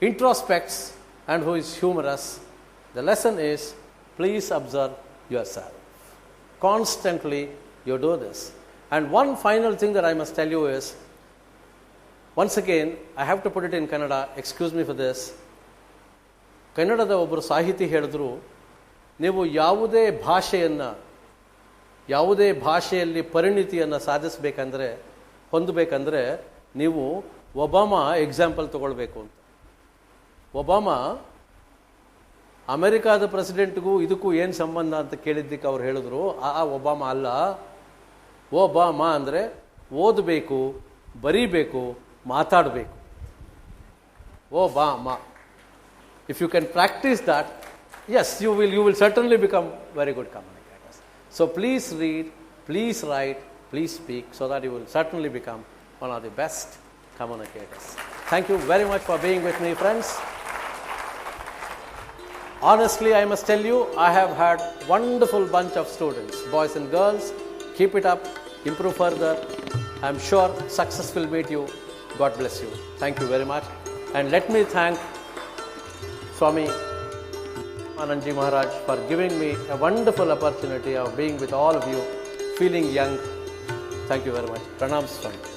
Introspects, and who is humorous. The lesson is, please observe yourself. Constantly you do this. And one final thing that I must tell you is, once again, I have to put it in Kannada, excuse me for this. ಕನ್ನಡದ ಒಬ್ಬರು ಸಾಹಿತಿ ಹೇಳಿದ್ರು, ನೀವು ಯಾವುದೇ ಭಾಷೆಯಲ್ಲಿ ಪರಿಣಿತಿಯನ್ನು ಹೊಂದಬೇಕಂದ್ರೆ ನೀವು Obama example ತಗೊಳ್ಬೇಕು ಅಂತ. ಒಬಾಮಾ ಅಮೆರಿಕಾದ ಪ್ರೆಸಿಡೆಂಟ್ಗೂ ಇದಕ್ಕೂ ಏನು ಸಂಬಂಧ ಅಂತ ಕೇಳಿದ್ದಕ್ಕೆ ಅವ್ರು ಹೇಳಿದ್ರು, ಒಬಾಮಾ ಅಲ್ಲ, ಒಬಾಮಾ ಅಂದರೆ ಓದಬೇಕು, ಬರೀಬೇಕು, ಮಾತಾಡಬೇಕು. Obama. If you can practice that, yes, you will certainly become very good communicators. So please read, please write, please speak, so that you will certainly become one of the best communicators. Thank you very much for being with me, friends. Honestly, I must tell you, I have had wonderful bunch of students, boys and girls. Keep it up, improve further. I am sure success will meet you. God bless you. Thank you very much. And let me thank Swami Anandji Maharaj for giving me a wonderful opportunity of being with all of you, feeling young. Thank you very much. Pranam Swami.